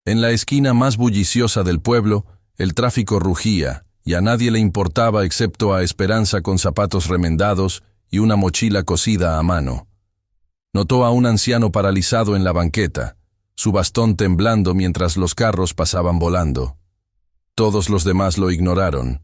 En la esquina más bulliciosa del pueblo, el tráfico rugía, y a nadie le importaba excepto a Esperanza con zapatos remendados y una mochila cosida a mano. Notó a un anciano paralizado en la banqueta, su bastón temblando mientras los carros pasaban volando. Todos los demás lo ignoraron.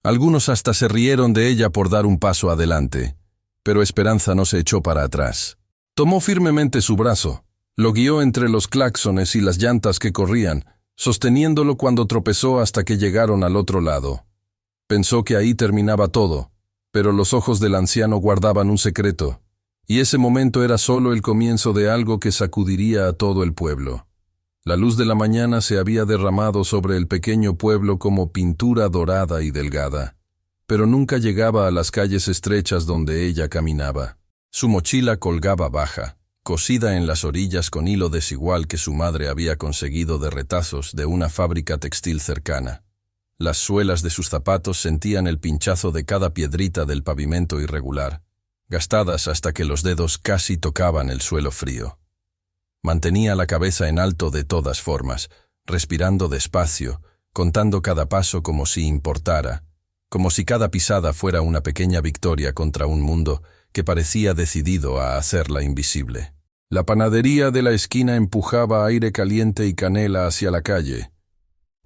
Algunos hasta se rieron de ella por dar un paso adelante, pero Esperanza no se echó para atrás. Tomó firmemente su brazo, lo guió entre los claxones y las llantas que corrían, sosteniéndolo cuando tropezó hasta que llegaron al otro lado. Pensó que ahí terminaba todo, pero los ojos del anciano guardaban un secreto, y ese momento era solo el comienzo de algo que sacudiría a todo el pueblo. La luz de la mañana se había derramado sobre el pequeño pueblo como pintura dorada y delgada, pero nunca llegaba a las calles estrechas donde ella caminaba. Su mochila colgaba baja, cosida en las orillas con hilo desigual que su madre había conseguido de retazos de una fábrica textil cercana. Las suelas de sus zapatos sentían el pinchazo de cada piedrita del pavimento irregular, gastadas hasta que los dedos casi tocaban el suelo frío. Mantenía la cabeza en alto de todas formas, respirando despacio, contando cada paso como si importara, como si cada pisada fuera una pequeña victoria contra un mundo que parecía decidido a hacerla invisible. La panadería de la esquina empujaba aire caliente y canela hacia la calle,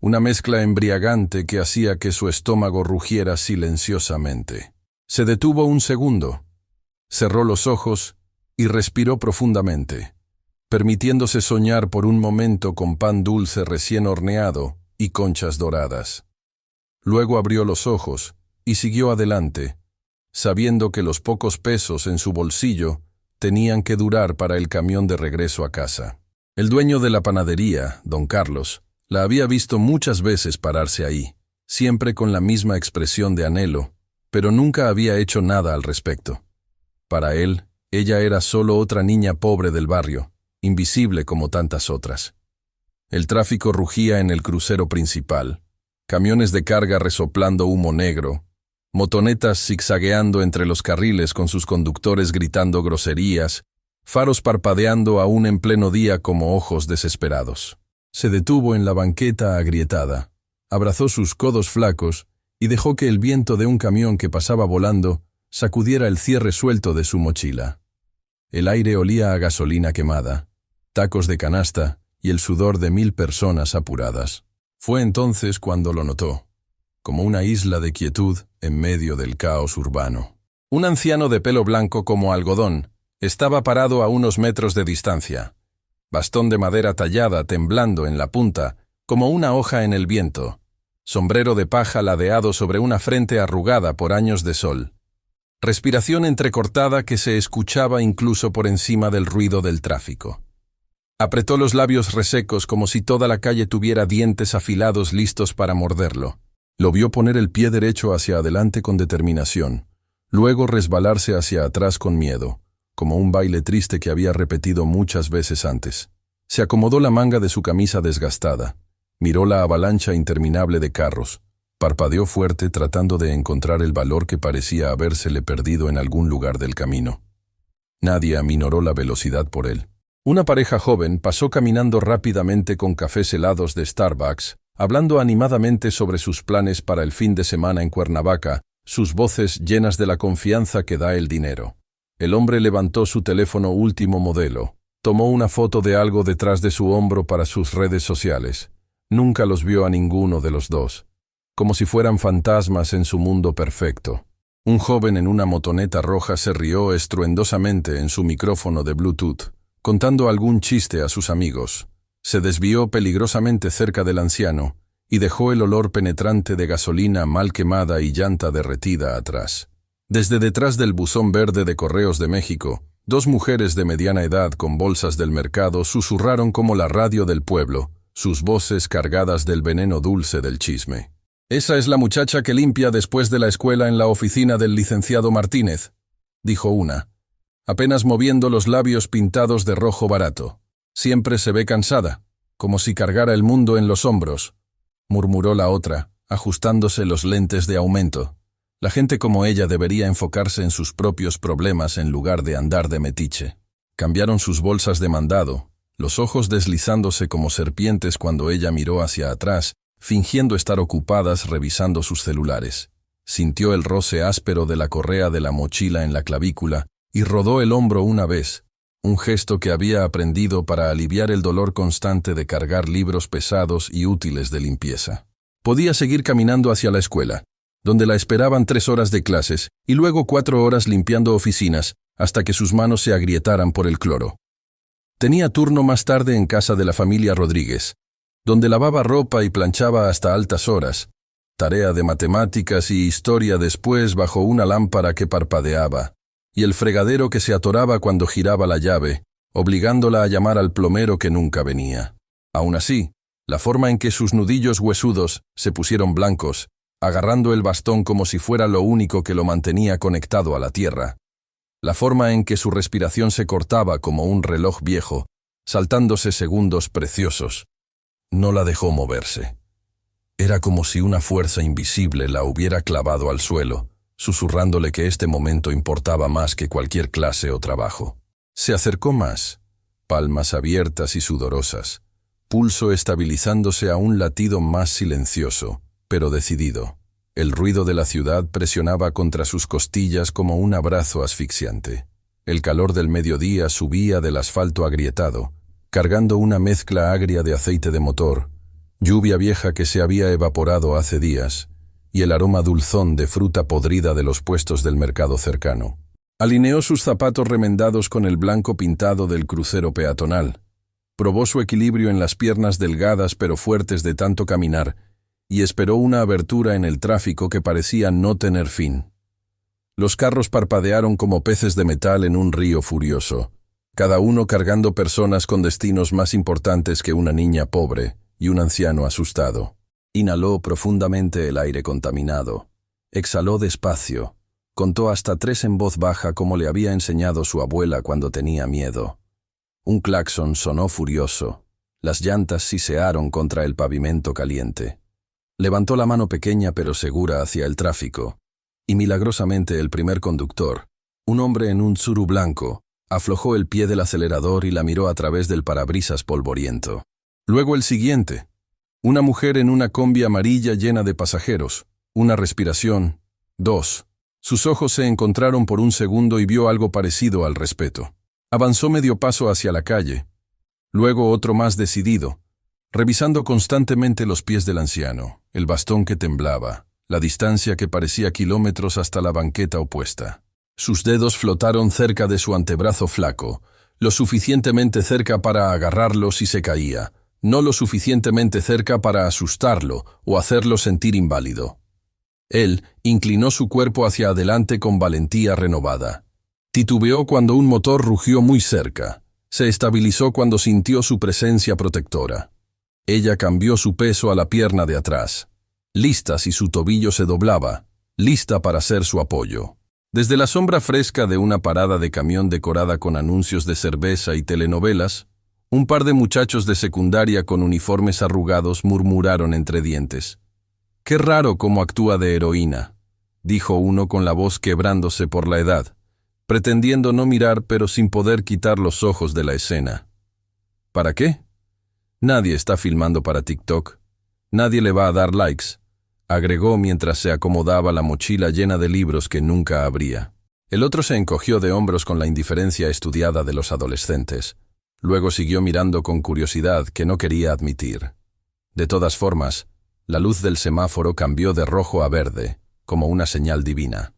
una mezcla embriagante que hacía que su estómago rugiera silenciosamente. Se detuvo un segundo, cerró los ojos y respiró profundamente, permitiéndose soñar por un momento con pan dulce recién horneado y conchas doradas. Luego abrió los ojos y siguió adelante, sabiendo que los pocos pesos en su bolsillo tenían que durar para el camión de regreso a casa. El dueño de la panadería, don Carlos, la había visto muchas veces pararse ahí, siempre con la misma expresión de anhelo, pero nunca había hecho nada al respecto. Para él, ella era solo otra niña pobre del barrio, invisible como tantas otras. El tráfico rugía en el crucero principal, camiones de carga resoplando humo negro, motonetas zigzagueando entre los carriles con sus conductores gritando groserías, faros parpadeando aún en pleno día como ojos desesperados. Se detuvo en la banqueta agrietada, abrazó sus codos flacos y dejó que el viento de un camión que pasaba volando sacudiera el cierre suelto de su mochila. El aire olía a gasolina quemada, tacos de canasta y el sudor de 1000 personas apuradas. Fue entonces cuando lo notó, como una isla de quietud en medio del caos urbano. Un anciano de pelo blanco como algodón estaba parado a unos metros de distancia, bastón de madera tallada temblando en la punta como una hoja en el viento, sombrero de paja ladeado sobre una frente arrugada por años de sol. Respiración entrecortada que se escuchaba incluso por encima del ruido del tráfico. Apretó los labios resecos como si toda la calle tuviera dientes afilados listos para morderlo. Lo vio poner el pie derecho hacia adelante con determinación, luego resbalarse hacia atrás con miedo, como un baile triste que había repetido muchas veces antes. Se acomodó la manga de su camisa desgastada, miró la avalancha interminable de carros, parpadeó fuerte tratando de encontrar el valor que parecía habérsele perdido en algún lugar del camino. Nadie aminoró la velocidad por él. Una pareja joven pasó caminando rápidamente con cafés helados de Starbucks, hablando animadamente sobre sus planes para el fin de semana en Cuernavaca, sus voces llenas de la confianza que da el dinero. El hombre levantó su teléfono último modelo, tomó una foto de algo detrás de su hombro para sus redes sociales. Nunca los vio a ninguno de los dos, como si fueran fantasmas en su mundo perfecto. Un joven en una motoneta roja se rió estruendosamente en su micrófono de Bluetooth, contando algún chiste a sus amigos. Se desvió peligrosamente cerca del anciano y dejó el olor penetrante de gasolina mal quemada y llanta derretida atrás. Desde detrás del buzón verde de Correos de México, 2 mujeres de mediana edad con bolsas del mercado susurraron como la radio del pueblo, sus voces cargadas del veneno dulce del chisme. «Esa es la muchacha que limpia después de la escuela en la oficina del licenciado Martínez», dijo una, apenas moviendo los labios pintados de rojo barato. «Siempre se ve cansada, como si cargara el mundo en los hombros», murmuró la otra, ajustándose los lentes de aumento. La gente como ella debería enfocarse en sus propios problemas en lugar de andar de metiche. Cambiaron sus bolsas de mandado, los ojos deslizándose como serpientes cuando ella miró hacia atrás, fingiendo estar ocupadas revisando sus celulares. Sintió el roce áspero de la correa de la mochila en la clavícula y rodó el hombro una vez, un gesto que había aprendido para aliviar el dolor constante de cargar libros pesados y útiles de limpieza. Podía seguir caminando hacia la escuela, donde la esperaban 3 horas de clases y luego 4 horas limpiando oficinas, hasta que sus manos se agrietaran por el cloro. Tenía turno más tarde en casa de la familia Rodríguez, donde lavaba ropa y planchaba hasta altas horas, tarea de matemáticas y historia después bajo una lámpara que parpadeaba, y el fregadero que se atoraba cuando giraba la llave, obligándola a llamar al plomero que nunca venía. Aún así, la forma en que sus nudillos huesudos se pusieron blancos, agarrando el bastón como si fuera lo único que lo mantenía conectado a la tierra, la forma en que su respiración se cortaba como un reloj viejo, saltándose segundos preciosos, no la dejó moverse. Era como si una fuerza invisible la hubiera clavado al suelo, susurrándole que este momento importaba más que cualquier clase o trabajo. Se acercó más, palmas abiertas y sudorosas, pulso estabilizándose a un latido más silencioso, pero decidido. El ruido de la ciudad presionaba contra sus costillas como un abrazo asfixiante. El calor del mediodía subía del asfalto agrietado, cargando una mezcla agria de aceite de motor, lluvia vieja que se había evaporado hace días, y el aroma dulzón de fruta podrida de los puestos del mercado cercano. Alineó sus zapatos remendados con el blanco pintado del crucero peatonal. Probó su equilibrio en las piernas delgadas pero fuertes de tanto caminar, y esperó una abertura en el tráfico que parecía no tener fin. Los carros parpadearon como peces de metal en un río furioso, cada uno cargando personas con destinos más importantes que una niña pobre y un anciano asustado. Inhaló profundamente el aire contaminado. Exhaló despacio. Contó hasta 3 en voz baja como le había enseñado su abuela cuando tenía miedo. Un claxon sonó furioso. Las llantas sisearon contra el pavimento caliente. Levantó la mano pequeña pero segura hacia el tráfico, y milagrosamente el primer conductor, un hombre en un tsuru blanco, aflojó el pie del acelerador y la miró a través del parabrisas polvoriento. Luego el siguiente, una mujer en una combi amarilla llena de pasajeros, una respiración, 2. Sus ojos se encontraron por un segundo y vio algo parecido al respeto. Avanzó medio paso hacia la calle, luego otro más decidido, revisando constantemente los pies del anciano, el bastón que temblaba, la distancia que parecía kilómetros hasta la banqueta opuesta. Sus dedos flotaron cerca de su antebrazo flaco, lo suficientemente cerca para agarrarlo si se caía, no lo suficientemente cerca para asustarlo o hacerlo sentir inválido. Él inclinó su cuerpo hacia adelante con valentía renovada. Titubeó cuando un motor rugió muy cerca. Se estabilizó cuando sintió su presencia protectora. Ella cambió su peso a la pierna de atrás, lista si su tobillo se doblaba, lista para ser su apoyo. Desde la sombra fresca de una parada de camión decorada con anuncios de cerveza y telenovelas, un par de muchachos de secundaria con uniformes arrugados murmuraron entre dientes. «Qué raro cómo actúa de heroína», dijo uno con la voz quebrándose por la edad, pretendiendo no mirar pero sin poder quitar los ojos de la escena. ¿Para qué? Nadie está filmando para TikTok. Nadie le va a dar likes, agregó mientras se acomodaba la mochila llena de libros que nunca abría. El otro se encogió de hombros con la indiferencia estudiada de los adolescentes. Luego siguió mirando con curiosidad que no quería admitir. De todas formas, la luz del semáforo cambió de rojo a verde, como una señal divina.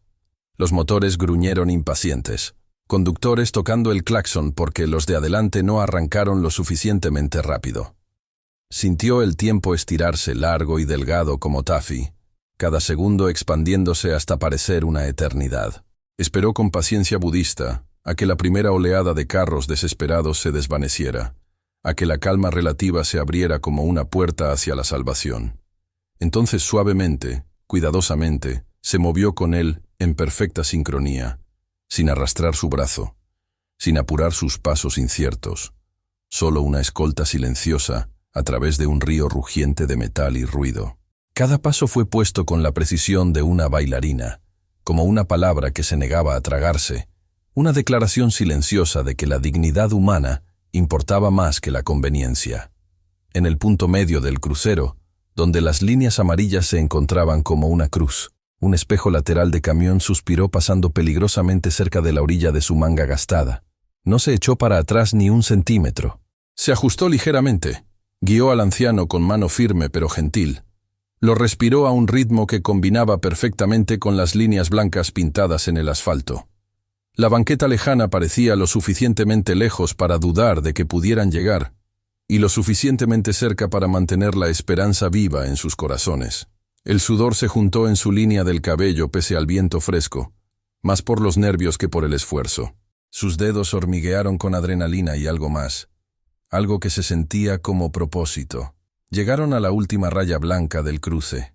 Los motores gruñeron impacientes, conductores tocando el claxon porque los de adelante no arrancaron lo suficientemente rápido. Sintió el tiempo estirarse largo y delgado como Taffy, cada segundo expandiéndose hasta parecer una eternidad. Esperó con paciencia budista a que la primera oleada de carros desesperados se desvaneciera, a que la calma relativa se abriera como una puerta hacia la salvación. Entonces suavemente, cuidadosamente, se movió con él en perfecta sincronía, sin arrastrar su brazo, sin apurar sus pasos inciertos, solo una escolta silenciosa a través de un río rugiente de metal y ruido. Cada paso fue puesto con la precisión de una bailarina, como una palabra que se negaba a tragarse, una declaración silenciosa de que la dignidad humana importaba más que la conveniencia. En el punto medio del crucero, donde las líneas amarillas se encontraban como una cruz, un espejo lateral de camión suspiró pasando peligrosamente cerca de la orilla de su manga gastada. No se echó para atrás ni un centímetro. Se ajustó ligeramente, guió al anciano con mano firme pero gentil. Lo respiró a un ritmo que combinaba perfectamente con las líneas blancas pintadas en el asfalto. La banqueta lejana parecía lo suficientemente lejos para dudar de que pudieran llegar, y lo suficientemente cerca para mantener la esperanza viva en sus corazones. El sudor se juntó en su línea del cabello pese al viento fresco, más por los nervios que por el esfuerzo. Sus dedos hormiguearon con adrenalina y algo más, algo que se sentía como propósito. Llegaron a la última raya blanca del cruce,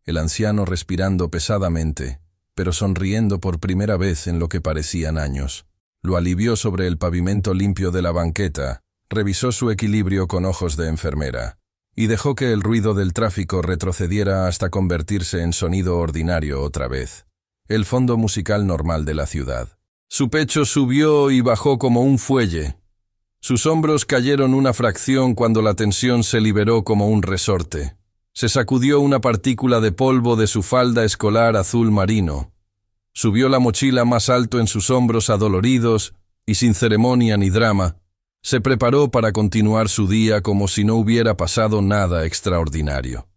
el anciano respirando pesadamente, pero sonriendo por primera vez en lo que parecían años. Lo alivió sobre el pavimento limpio de la banqueta, revisó su equilibrio con ojos de enfermera, y dejó que el ruido del tráfico retrocediera hasta convertirse en sonido ordinario otra vez, el fondo musical normal de la ciudad. Su pecho subió y bajó como un fuelle. Sus hombros cayeron una fracción cuando la tensión se liberó como un resorte. Se sacudió una partícula de polvo de su falda escolar azul marino. Subió la mochila más alto en sus hombros adoloridos y sin ceremonia ni drama, se preparó para continuar su día como si no hubiera pasado nada extraordinario.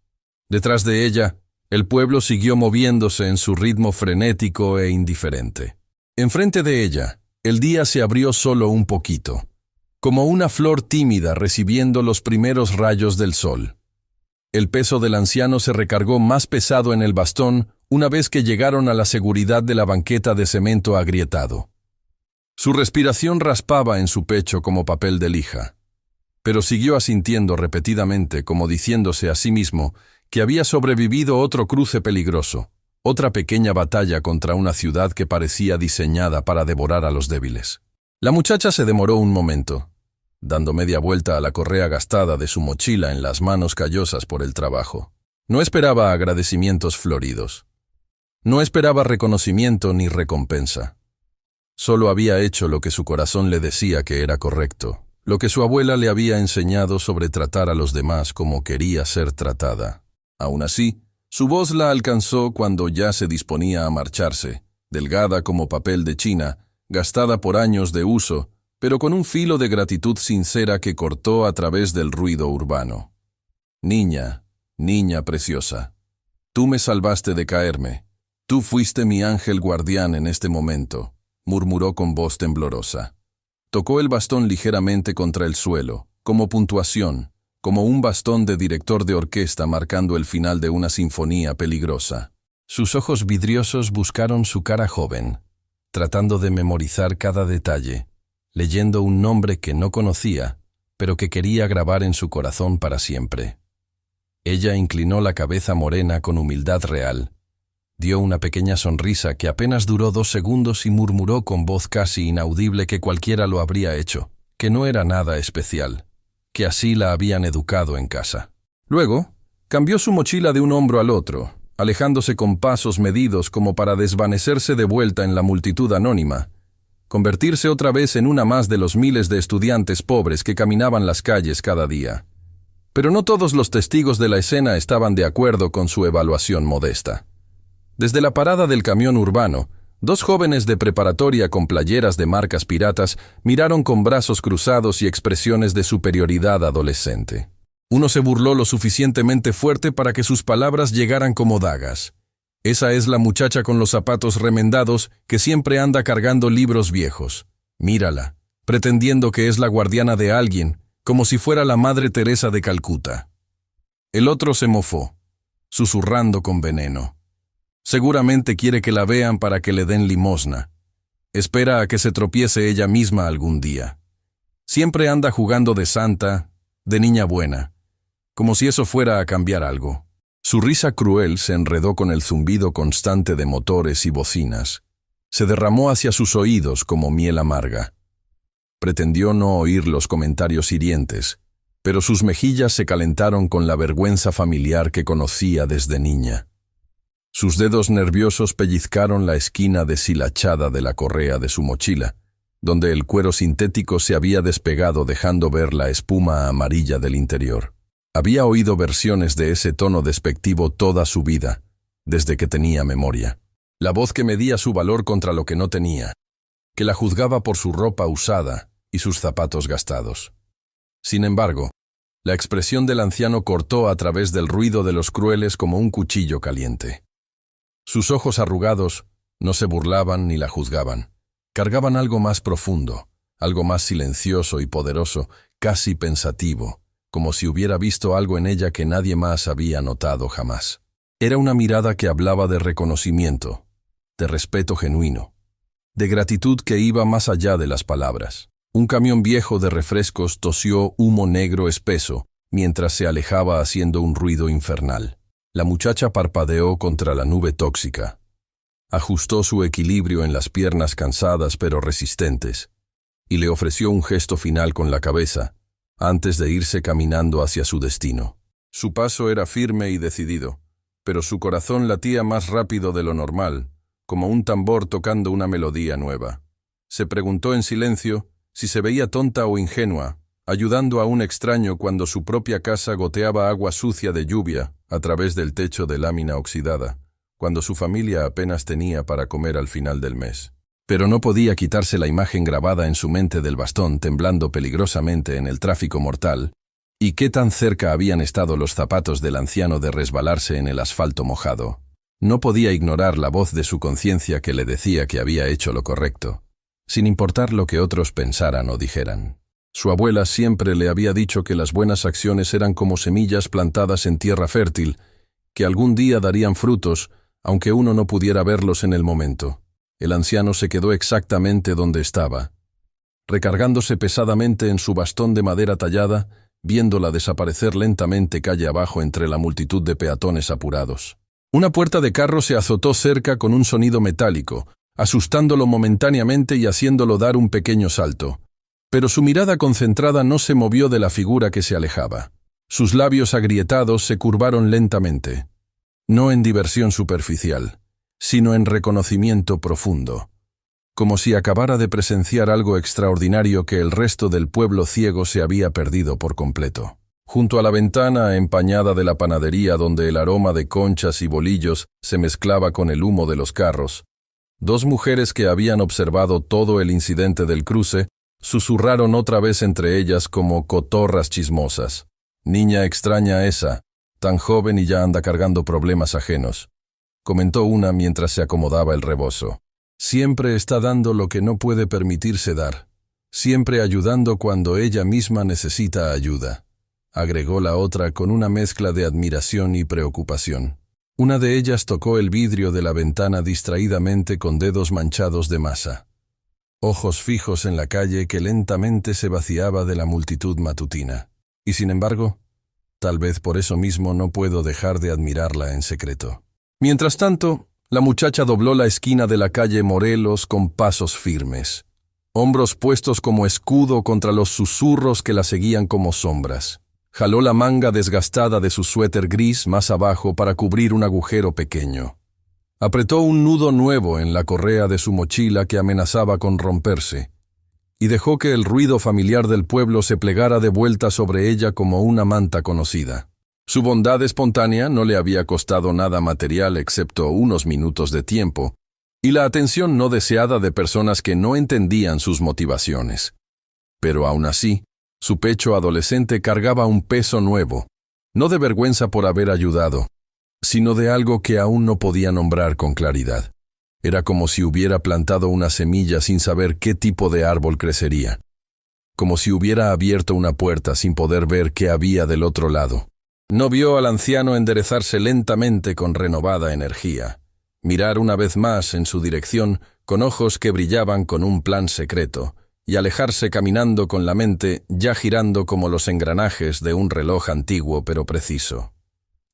Detrás de ella, el pueblo siguió moviéndose en su ritmo frenético e indiferente. Enfrente de ella, el día se abrió solo un poquito, como una flor tímida recibiendo los primeros rayos del sol. El peso del anciano se recargó más pesado en el bastón una vez que llegaron a la seguridad de la banqueta de cemento agrietado. Su respiración raspaba en su pecho como papel de lija, pero siguió asintiendo repetidamente como diciéndose a sí mismo que había sobrevivido otro cruce peligroso, otra pequeña batalla contra una ciudad que parecía diseñada para devorar a los débiles. La muchacha se demoró un momento, dando media vuelta a la correa gastada de su mochila en las manos callosas por el trabajo. No esperaba agradecimientos floridos. No esperaba reconocimiento ni recompensa. Solo había hecho lo que su corazón le decía que era correcto, lo que su abuela le había enseñado sobre tratar a los demás como quería ser tratada. Aún así, su voz la alcanzó cuando ya se disponía a marcharse, delgada como papel de china, gastada por años de uso, pero con un filo de gratitud sincera que cortó a través del ruido urbano. Niña, niña preciosa, tú me salvaste de caerme. Tú fuiste mi ángel guardián en este momento, murmuró con voz temblorosa. Tocó el bastón ligeramente contra el suelo, como puntuación, como un bastón de director de orquesta marcando el final de una sinfonía peligrosa. Sus ojos vidriosos buscaron su cara joven, tratando de memorizar cada detalle, leyendo un nombre que no conocía, pero que quería grabar en su corazón para siempre. Ella inclinó la cabeza morena con humildad real, dio una pequeña sonrisa que apenas duró 2 segundos y murmuró con voz casi inaudible que cualquiera lo habría hecho, que no era nada especial, que así la habían educado en casa. Luego, cambió su mochila de un hombro al otro, alejándose con pasos medidos como para desvanecerse de vuelta en la multitud anónima, convertirse otra vez en una más de los miles de estudiantes pobres que caminaban las calles cada día. Pero no todos los testigos de la escena estaban de acuerdo con su evaluación modesta. Desde la parada del camión urbano, 2 jóvenes de preparatoria con playeras de marcas piratas miraron con brazos cruzados y expresiones de superioridad adolescente. Uno se burló lo suficientemente fuerte para que sus palabras llegaran como dagas. Esa es la muchacha con los zapatos remendados que siempre anda cargando libros viejos. Mírala, pretendiendo que es la guardiana de alguien, como si fuera la Madre Teresa de Calcuta. El otro se mofó, susurrando con veneno. Seguramente quiere que la vean para que le den limosna. Espera a que se tropiece ella misma algún día. Siempre anda jugando de santa, de niña buena, como si eso fuera a cambiar algo. Su risa cruel se enredó con el zumbido constante de motores y bocinas. Se derramó hacia sus oídos como miel amarga. Pretendió no oír los comentarios hirientes, pero sus mejillas se calentaron con la vergüenza familiar que conocía desde niña. Sus dedos nerviosos pellizcaron la esquina deshilachada de la correa de su mochila, donde el cuero sintético se había despegado dejando ver la espuma amarilla del interior. Había oído versiones de ese tono despectivo toda su vida, desde que tenía memoria. La voz que medía su valor contra lo que no tenía, que la juzgaba por su ropa usada y sus zapatos gastados. Sin embargo, la expresión del anciano cortó a través del ruido de los crueles como un cuchillo caliente. Sus ojos arrugados no se burlaban ni la juzgaban. Cargaban algo más profundo, algo más silencioso y poderoso, casi pensativo, como si hubiera visto algo en ella que nadie más había notado jamás. Era una mirada que hablaba de reconocimiento, de respeto genuino, de gratitud que iba más allá de las palabras. Un camión viejo de refrescos tosió humo negro espeso mientras se alejaba haciendo un ruido infernal. La muchacha parpadeó contra la nube tóxica. Ajustó su equilibrio en las piernas cansadas pero resistentes, y le ofreció un gesto final con la cabeza, antes de irse caminando hacia su destino. Su paso era firme y decidido, pero su corazón latía más rápido de lo normal, como un tambor tocando una melodía nueva. Se preguntó en silencio si se veía tonta o ingenua, ayudando a un extraño cuando su propia casa goteaba agua sucia de lluvia a través del techo de lámina oxidada, cuando su familia apenas tenía para comer al final del mes. Pero no podía quitarse la imagen grabada en su mente del bastón temblando peligrosamente en el tráfico mortal, y qué tan cerca habían estado los zapatos del anciano de resbalarse en el asfalto mojado. No podía ignorar la voz de su conciencia que le decía que había hecho lo correcto, sin importar lo que otros pensaran o dijeran. Su abuela siempre le había dicho que las buenas acciones eran como semillas plantadas en tierra fértil, que algún día darían frutos, aunque uno no pudiera verlos en el momento. El anciano se quedó exactamente donde estaba, recargándose pesadamente en su bastón de madera tallada, viéndola desaparecer lentamente calle abajo entre la multitud de peatones apurados. Una puerta de carro se azotó cerca con un sonido metálico, asustándolo momentáneamente y haciéndolo dar un pequeño salto. Pero su mirada concentrada no se movió de la figura que se alejaba. Sus labios agrietados se curvaron lentamente, no en diversión superficial, sino en reconocimiento profundo, como si acabara de presenciar algo extraordinario que el resto del pueblo ciego se había perdido por completo. Junto a la ventana empañada de la panadería donde el aroma de conchas y bolillos se mezclaba con el humo de los carros, dos mujeres que habían observado todo el incidente del cruce susurraron otra vez entre ellas como cotorras chismosas. «Niña extraña esa, tan joven y ya anda cargando problemas ajenos», comentó una mientras se acomodaba el rebozo. «Siempre está dando lo que no puede permitirse dar, siempre ayudando cuando ella misma necesita ayuda», agregó la otra con una mezcla de admiración y preocupación. Una de ellas tocó el vidrio de la ventana distraídamente con dedos manchados de masa. Ojos fijos en la calle que lentamente se vaciaba de la multitud matutina. Y sin embargo, tal vez por eso mismo no puedo dejar de admirarla en secreto. Mientras tanto, la muchacha dobló la esquina de la calle Morelos con pasos firmes, hombros puestos como escudo contra los susurros que la seguían como sombras. Jaló la manga desgastada de su suéter gris más abajo para cubrir un agujero pequeño. Apretó un nudo nuevo en la correa de su mochila que amenazaba con romperse, y dejó que el ruido familiar del pueblo se plegara de vuelta sobre ella como una manta conocida. Su bondad espontánea no le había costado nada material excepto unos minutos de tiempo, y la atención no deseada de personas que no entendían sus motivaciones. Pero aún así, su pecho adolescente cargaba un peso nuevo, no de vergüenza por haber ayudado, sino de algo que aún no podía nombrar con claridad. Era como si hubiera plantado una semilla sin saber qué tipo de árbol crecería, como si hubiera abierto una puerta sin poder ver qué había del otro lado. No vio al anciano enderezarse lentamente con renovada energía, mirar una vez más en su dirección con ojos que brillaban con un plan secreto, y alejarse caminando con la mente ya girando como los engranajes de un reloj antiguo pero preciso.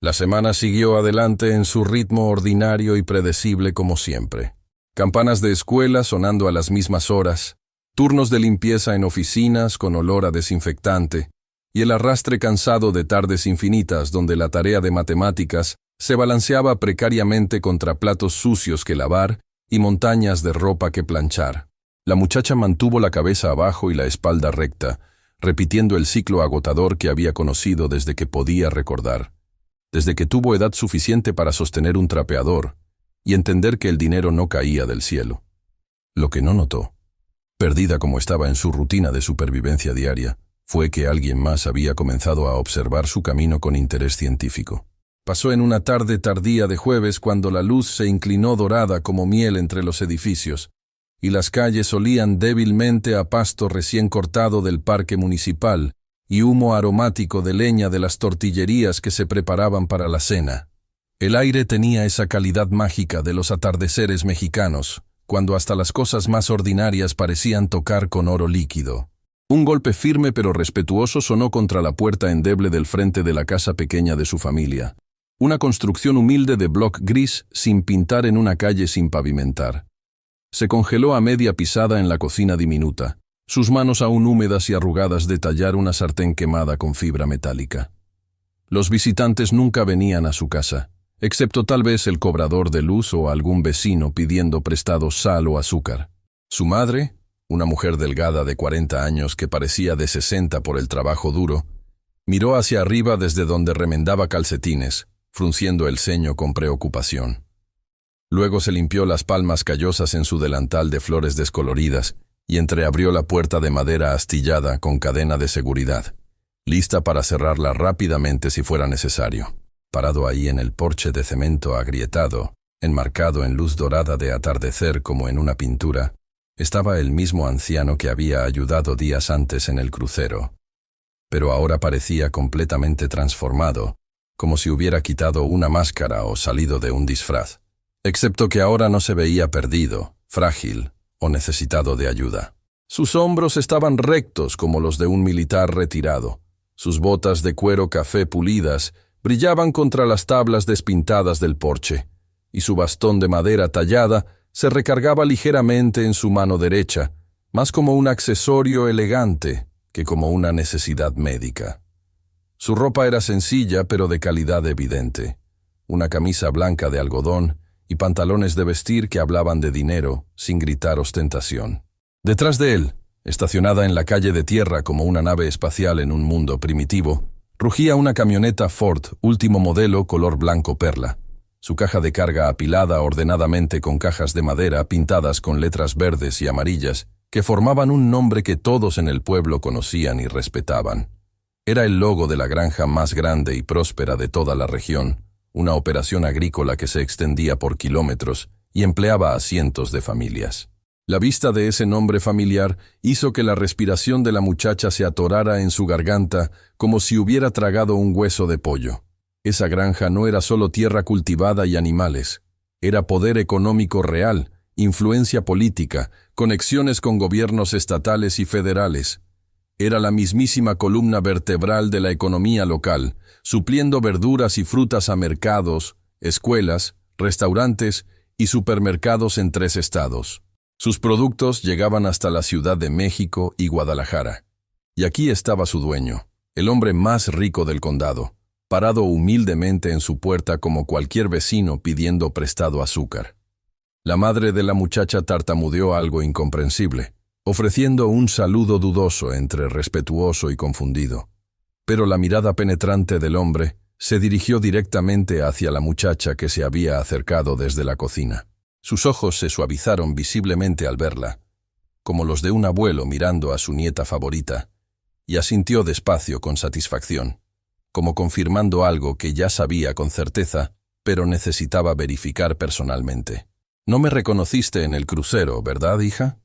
La semana siguió adelante en su ritmo ordinario y predecible como siempre. Campanas de escuela sonando a las mismas horas, turnos de limpieza en oficinas con olor a desinfectante, y el arrastre cansado de tardes infinitas donde la tarea de matemáticas se balanceaba precariamente contra platos sucios que lavar y montañas de ropa que planchar. La muchacha mantuvo la cabeza abajo y la espalda recta, repitiendo el ciclo agotador que había conocido desde que podía recordar, desde que tuvo edad suficiente para sostener un trapeador y entender que el dinero no caía del cielo. Lo que no notó, perdida como estaba en su rutina de supervivencia diaria, fue que alguien más había comenzado a observar su camino con interés científico. Pasó en una tarde tardía de jueves cuando la luz se inclinó dorada como miel entre los edificios, y las calles olían débilmente a pasto recién cortado del parque municipal y humo aromático de leña de las tortillerías que se preparaban para la cena. El aire tenía esa calidad mágica de los atardeceres mexicanos, cuando hasta las cosas más ordinarias parecían tocar con oro líquido. Un golpe firme pero respetuoso sonó contra la puerta endeble del frente de la casa pequeña de su familia, una construcción humilde de bloc gris sin pintar en una calle sin pavimentar. Se congeló a media pisada en la cocina diminuta, sus manos aún húmedas y arrugadas de tallar una sartén quemada con fibra metálica. Los visitantes nunca venían a su casa, excepto tal vez el cobrador de luz o algún vecino pidiendo prestado sal o azúcar. Su madre, una mujer delgada de 40 años que parecía de 60 por el trabajo duro, miró hacia arriba desde donde remendaba calcetines, frunciendo el ceño con preocupación. Luego se limpió las palmas callosas en su delantal de flores descoloridas y entreabrió la puerta de madera astillada con cadena de seguridad, lista para cerrarla rápidamente si fuera necesario. Parado ahí en el porche de cemento agrietado, enmarcado en luz dorada de atardecer como en una pintura, estaba el mismo anciano que había ayudado días antes en el crucero. Pero ahora parecía completamente transformado, como si hubiera quitado una máscara o salido de un disfraz. Excepto que ahora no se veía perdido, frágil o necesitado de ayuda. Sus hombros estaban rectos como los de un militar retirado. Sus botas de cuero café pulidas brillaban contra las tablas despintadas del porche, y su bastón de madera tallada se recargaba ligeramente en su mano derecha, más como un accesorio elegante que como una necesidad médica. Su ropa era sencilla pero de calidad evidente. Una camisa blanca de algodón y pantalones de vestir que hablaban de dinero, sin gritar ostentación. Detrás de él, estacionada en la calle de tierra como una nave espacial en un mundo primitivo, rugía una camioneta Ford último modelo color blanco perla, su caja de carga apilada ordenadamente con cajas de madera pintadas con letras verdes y amarillas que formaban un nombre que todos en el pueblo conocían y respetaban. Era el logo de la granja más grande y próspera de toda la región, una operación agrícola que se extendía por kilómetros y empleaba a cientos de familias. La vista de ese nombre familiar hizo que la respiración de la muchacha se atorara en su garganta como si hubiera tragado un hueso de pollo. Esa granja no era solo tierra cultivada y animales, era poder económico real, influencia política, conexiones con gobiernos estatales y federales. Era la mismísima columna vertebral de la economía local, supliendo verduras y frutas a mercados, escuelas, restaurantes y supermercados en 3 estados. Sus productos llegaban hasta la Ciudad de México y Guadalajara. Y aquí estaba su dueño, el hombre más rico del condado, parado humildemente en su puerta como cualquier vecino pidiendo prestado azúcar. La madre de la muchacha tartamudeó algo incomprensible, ofreciendo un saludo dudoso entre respetuoso y confundido. Pero la mirada penetrante del hombre se dirigió directamente hacia la muchacha que se había acercado desde la cocina. Sus ojos se suavizaron visiblemente al verla, como los de un abuelo mirando a su nieta favorita, y asintió despacio con satisfacción, como confirmando algo que ya sabía con certeza, pero necesitaba verificar personalmente. «No me reconociste en el crucero, ¿verdad, hija?»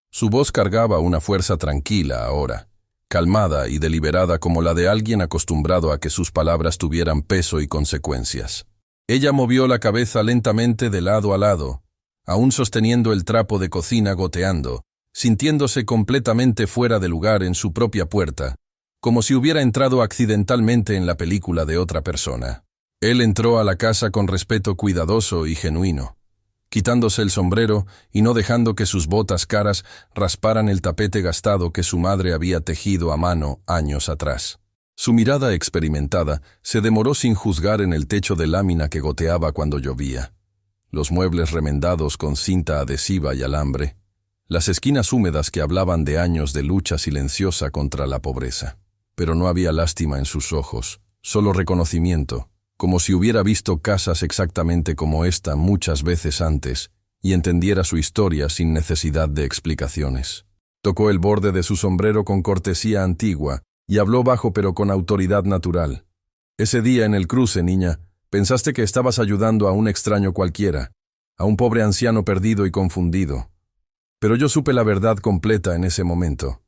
Su voz cargaba una fuerza tranquila ahora, calmada y deliberada como la de alguien acostumbrado a que sus palabras tuvieran peso y consecuencias. Ella movió la cabeza lentamente de lado a lado, aún sosteniendo el trapo de cocina goteando, sintiéndose completamente fuera de lugar en su propia puerta, como si hubiera entrado accidentalmente en la película de otra persona. Él entró a la casa con respeto cuidadoso y genuino, quitándose el sombrero y no dejando que sus botas caras rasparan el tapete gastado que su madre había tejido a mano años atrás. Su mirada experimentada se demoró sin juzgar en el techo de lámina que goteaba cuando llovía, los muebles remendados con cinta adhesiva y alambre, las esquinas húmedas que hablaban de años de lucha silenciosa contra la pobreza. Pero no había lástima en sus ojos, solo reconocimiento, como si hubiera visto casas exactamente como esta muchas veces antes y entendiera su historia sin necesidad de explicaciones. Tocó el borde de su sombrero con cortesía antigua y habló bajo pero con autoridad natural. Ese día en el cruce, niña, pensaste que estabas ayudando a un extraño cualquiera, a un pobre anciano perdido y confundido. Pero yo supe la verdad completa en ese momento.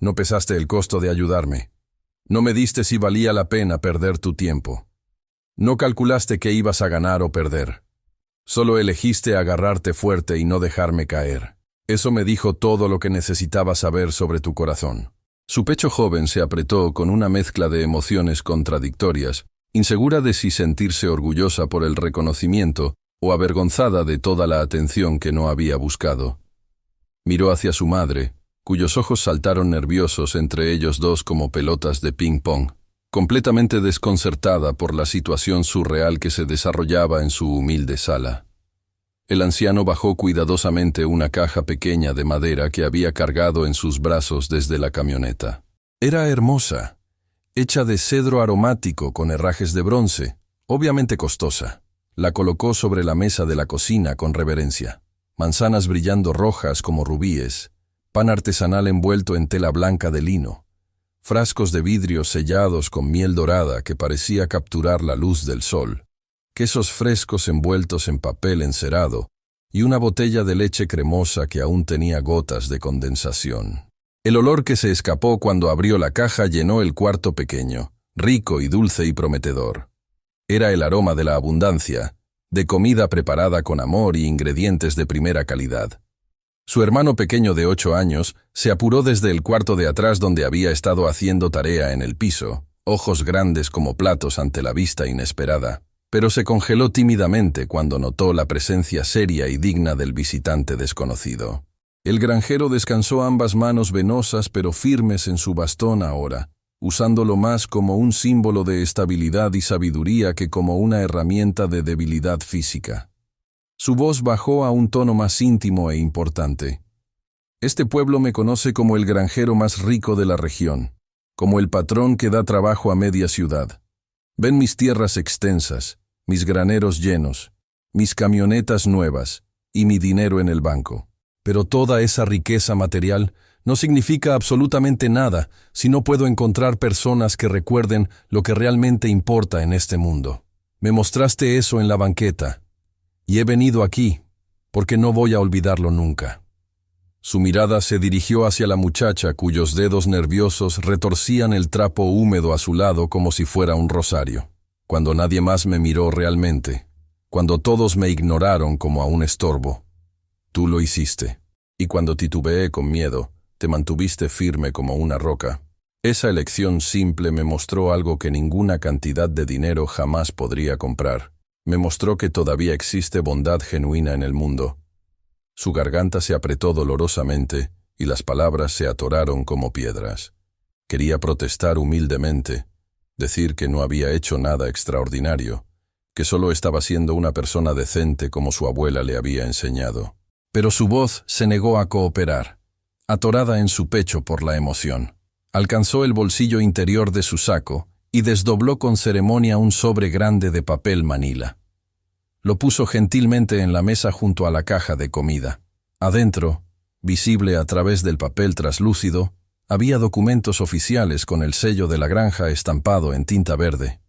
No pesaste el costo de ayudarme. No me diste si valía la pena perder tu tiempo. No calculaste qué ibas a ganar o perder. Solo elegiste agarrarte fuerte y no dejarme caer. Eso me dijo todo lo que necesitaba saber sobre tu corazón. Su pecho joven se apretó con una mezcla de emociones contradictorias, insegura de si sentirse orgullosa por el reconocimiento o avergonzada de toda la atención que no había buscado. Miró hacia su madre, cuyos ojos saltaron nerviosos entre ellos dos como pelotas de ping-pong, completamente desconcertada por la situación surreal que se desarrollaba en su humilde sala. El anciano bajó cuidadosamente una caja pequeña de madera que había cargado en sus brazos desde la camioneta. Era hermosa, hecha de cedro aromático con herrajes de bronce, obviamente costosa. La colocó sobre la mesa de la cocina con reverencia. Manzanas brillando rojas como rubíes, pan artesanal envuelto en tela blanca de lino, frascos de vidrio sellados con miel dorada que parecía capturar la luz del sol, quesos frescos envueltos en papel encerado y una botella de leche cremosa que aún tenía gotas de condensación. El olor que se escapó cuando abrió la caja llenó el cuarto pequeño, rico y dulce y prometedor. Era el aroma de la abundancia, de comida preparada con amor y ingredientes de primera calidad. Su hermano pequeño de 8 años se apuró desde el cuarto de atrás donde había estado haciendo tarea en el piso, ojos grandes como platos ante la vista inesperada, pero se congeló tímidamente cuando notó la presencia seria y digna del visitante desconocido. El granjero descansó ambas manos venosas pero firmes en su bastón ahora, usándolo más como un símbolo de estabilidad y sabiduría que como una herramienta de debilidad física. Su voz bajó a un tono más íntimo e importante. Este pueblo me conoce como el granjero más rico de la región, como el patrón que da trabajo a media ciudad. Ven mis tierras extensas, mis graneros llenos, mis camionetas nuevas y mi dinero en el banco. Pero toda esa riqueza material no significa absolutamente nada si no puedo encontrar personas que recuerden lo que realmente importa en este mundo. Me mostraste eso en la banqueta, y he venido aquí porque no voy a olvidarlo nunca. Su mirada se dirigió hacia la muchacha cuyos dedos nerviosos retorcían el trapo húmedo a su lado como si fuera un rosario. Cuando nadie más me miró realmente, cuando todos me ignoraron como a un estorbo, tú lo hiciste. Y cuando titubeé con miedo, te mantuviste firme como una roca. Esa elección simple me mostró algo que ninguna cantidad de dinero jamás podría comprar. Me mostró que todavía existe bondad genuina en el mundo. Su garganta se apretó dolorosamente y las palabras se atoraron como piedras. Quería protestar humildemente, decir que no había hecho nada extraordinario, que solo estaba siendo una persona decente como su abuela le había enseñado. Pero su voz se negó a cooperar, atorada en su pecho por la emoción. Alcanzó el bolsillo interior de su saco y desdobló con ceremonia un sobre grande de papel manila. Lo puso gentilmente en la mesa junto a la caja de comida. Adentro, visible a través del papel traslúcido, había documentos oficiales con el sello de la granja estampado en tinta verde.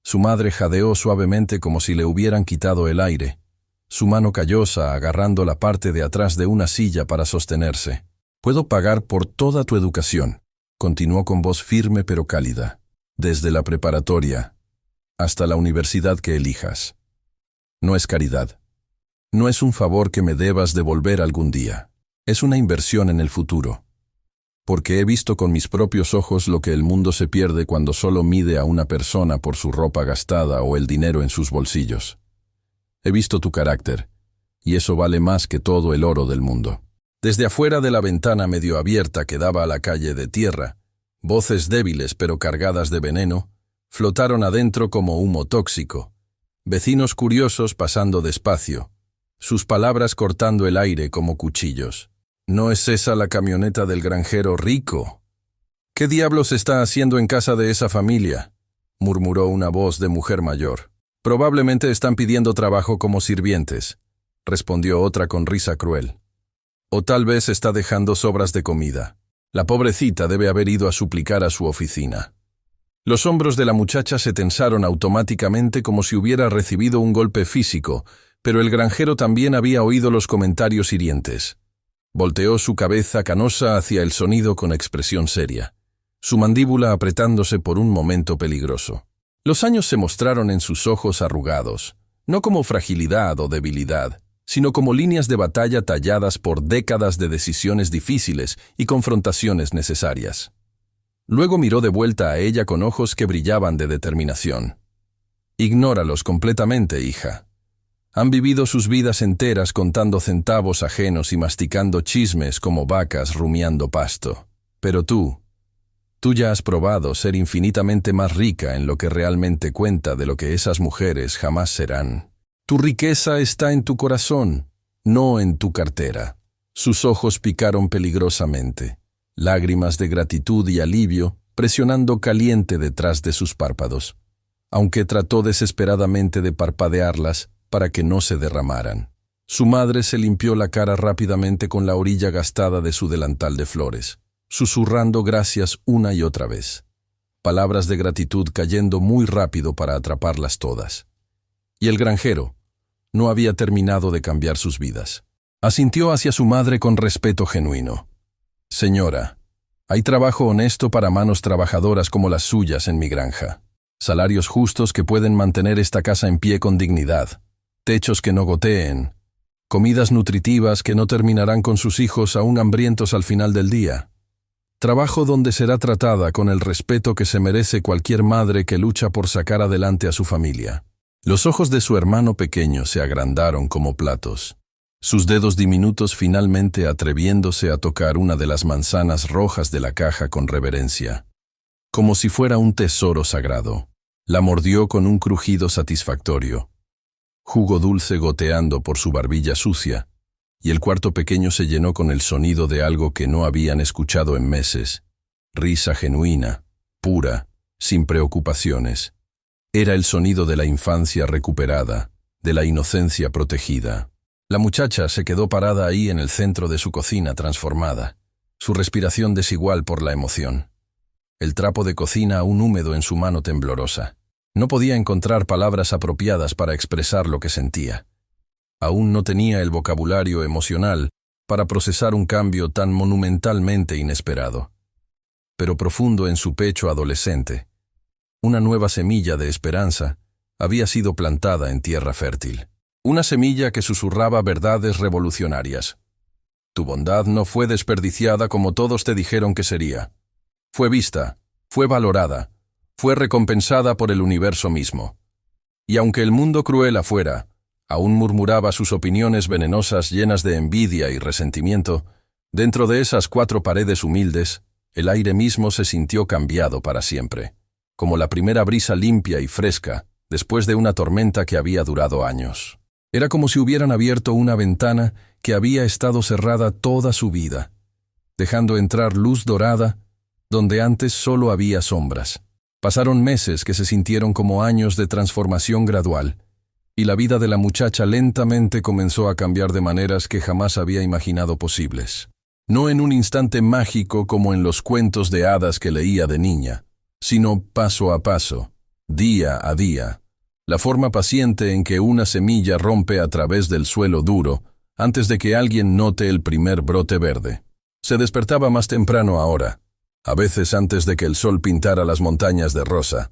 Su madre jadeó suavemente como si le hubieran quitado el aire, su mano callosa agarrando la parte de atrás de una silla para sostenerse. «Puedo pagar por toda tu educación», continuó con voz firme pero cálida, «desde la preparatoria hasta la universidad que elijas. No es caridad. No es un favor que me debas devolver algún día. Es una inversión en el futuro. Porque he visto con mis propios ojos lo que el mundo se pierde cuando solo mide a una persona por su ropa gastada o el dinero en sus bolsillos. He visto tu carácter, y eso vale más que todo el oro del mundo». Desde afuera de la ventana medio abierta que daba a la calle de tierra, voces débiles pero cargadas de veneno, flotaron adentro como humo tóxico. Vecinos curiosos pasando despacio, sus palabras cortando el aire como cuchillos. ¿No es esa la camioneta del granjero rico? ¿Qué diablos está haciendo en casa de esa familia?, murmuró una voz de mujer mayor. Probablemente están pidiendo trabajo como sirvientes, respondió otra con risa cruel. O tal vez está dejando sobras de comida. La pobrecita debe haber ido a suplicar a su oficina. Los hombros de la muchacha se tensaron automáticamente como si hubiera recibido un golpe físico, pero el granjero también había oído los comentarios hirientes. Volteó su cabeza canosa hacia el sonido con expresión seria, su mandíbula apretándose por un momento peligroso. Los años se mostraron en sus ojos arrugados, no como fragilidad o debilidad, sino como líneas de batalla talladas por décadas de decisiones difíciles y confrontaciones necesarias. Luego miró de vuelta a ella con ojos que brillaban de determinación. Ignóralos completamente, hija. Han vivido sus vidas enteras contando centavos ajenos y masticando chismes como vacas rumiando pasto. Pero tú ya has probado ser infinitamente más rica en lo que realmente cuenta de lo que esas mujeres jamás serán. Tu riqueza está en tu corazón, no en tu cartera. Sus ojos picaron peligrosamente, lágrimas de gratitud y alivio presionando caliente detrás de sus párpados, aunque trató desesperadamente de parpadearlas para que no se derramaran. Su madre se limpió la cara rápidamente con la orilla gastada de su delantal de flores, susurrando gracias una y otra vez. Palabras de gratitud cayendo muy rápido para atraparlas todas. Y el granjero no había terminado de cambiar sus vidas. Asintió hacia su madre con respeto genuino. Señora, hay trabajo honesto para manos trabajadoras como las suyas en mi granja. Salarios justos que pueden mantener esta casa en pie con dignidad. Techos que no goteen. Comidas nutritivas que no terminarán con sus hijos aún hambrientos al final del día. Trabajo donde será tratada con el respeto que se merece cualquier madre que lucha por sacar adelante a su familia. Los ojos de su hermano pequeño se agrandaron como platos, sus dedos diminutos finalmente atreviéndose a tocar una de las manzanas rojas de la caja con reverencia. Como si fuera un tesoro sagrado, la mordió con un crujido satisfactorio. Jugo dulce goteando por su barbilla sucia, y el cuarto pequeño se llenó con el sonido de algo que no habían escuchado en meses. Risa genuina, pura, sin preocupaciones. Era el sonido de la infancia recuperada, de la inocencia protegida. La muchacha se quedó parada ahí en el centro de su cocina transformada, su respiración desigual por la emoción. El trapo de cocina aún húmedo en su mano temblorosa. No podía encontrar palabras apropiadas para expresar lo que sentía. Aún no tenía el vocabulario emocional para procesar un cambio tan monumentalmente inesperado. Pero profundo en su pecho adolescente, una nueva semilla de esperanza había sido plantada en tierra fértil. Una semilla que susurraba verdades revolucionarias. Tu bondad no fue desperdiciada como todos te dijeron que sería. Fue vista, fue valorada, fue recompensada por el universo mismo. Y aunque el mundo cruel afuera aún murmuraba sus opiniones venenosas llenas de envidia y resentimiento, dentro de esas 4 paredes humildes, el aire mismo se sintió cambiado para siempre, como la primera brisa limpia y fresca después de una tormenta que había durado años. Era como si hubieran abierto una ventana que había estado cerrada toda su vida, dejando entrar luz dorada donde antes solo había sombras. Pasaron meses que se sintieron como años de transformación gradual, y la vida de la muchacha lentamente comenzó a cambiar de maneras que jamás había imaginado posibles. No en un instante mágico como en los cuentos de hadas que leía de niña, sino paso a paso, día a día, la forma paciente en que una semilla rompe a través del suelo duro antes de que alguien note el primer brote verde. Se despertaba más temprano ahora, a veces antes de que el sol pintara las montañas de rosa,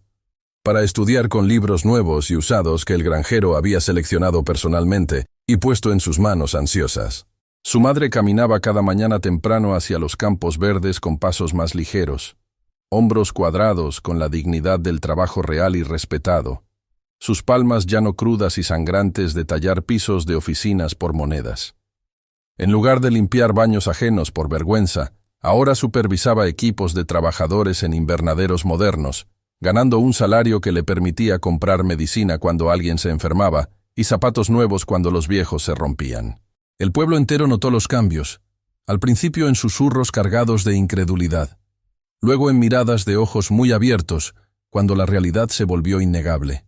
para estudiar con libros nuevos y usados que el granjero había seleccionado personalmente y puesto en sus manos ansiosas. Su madre caminaba cada mañana temprano hacia los campos verdes con pasos más ligeros, hombros cuadrados con la dignidad del trabajo real y respetado, sus palmas ya no crudas y sangrantes de tallar pisos de oficinas por monedas. En lugar de limpiar baños ajenos por vergüenza, ahora supervisaba equipos de trabajadores en invernaderos modernos, ganando un salario que le permitía comprar medicina cuando alguien se enfermaba y zapatos nuevos cuando los viejos se rompían. El pueblo entero notó los cambios, Al principio en susurros cargados de incredulidad, luego en miradas de ojos muy abiertos, cuando la realidad se volvió innegable.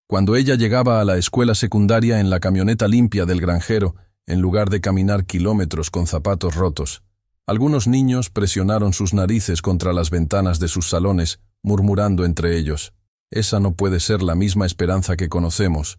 Cuando ella llegaba a la escuela secundaria en la camioneta limpia del granjero, en lugar de caminar kilómetros con zapatos rotos, algunos niños presionaron sus narices contra las ventanas de sus salones, murmurando entre ellos: «Esa no puede ser la misma Esperanza que conocemos,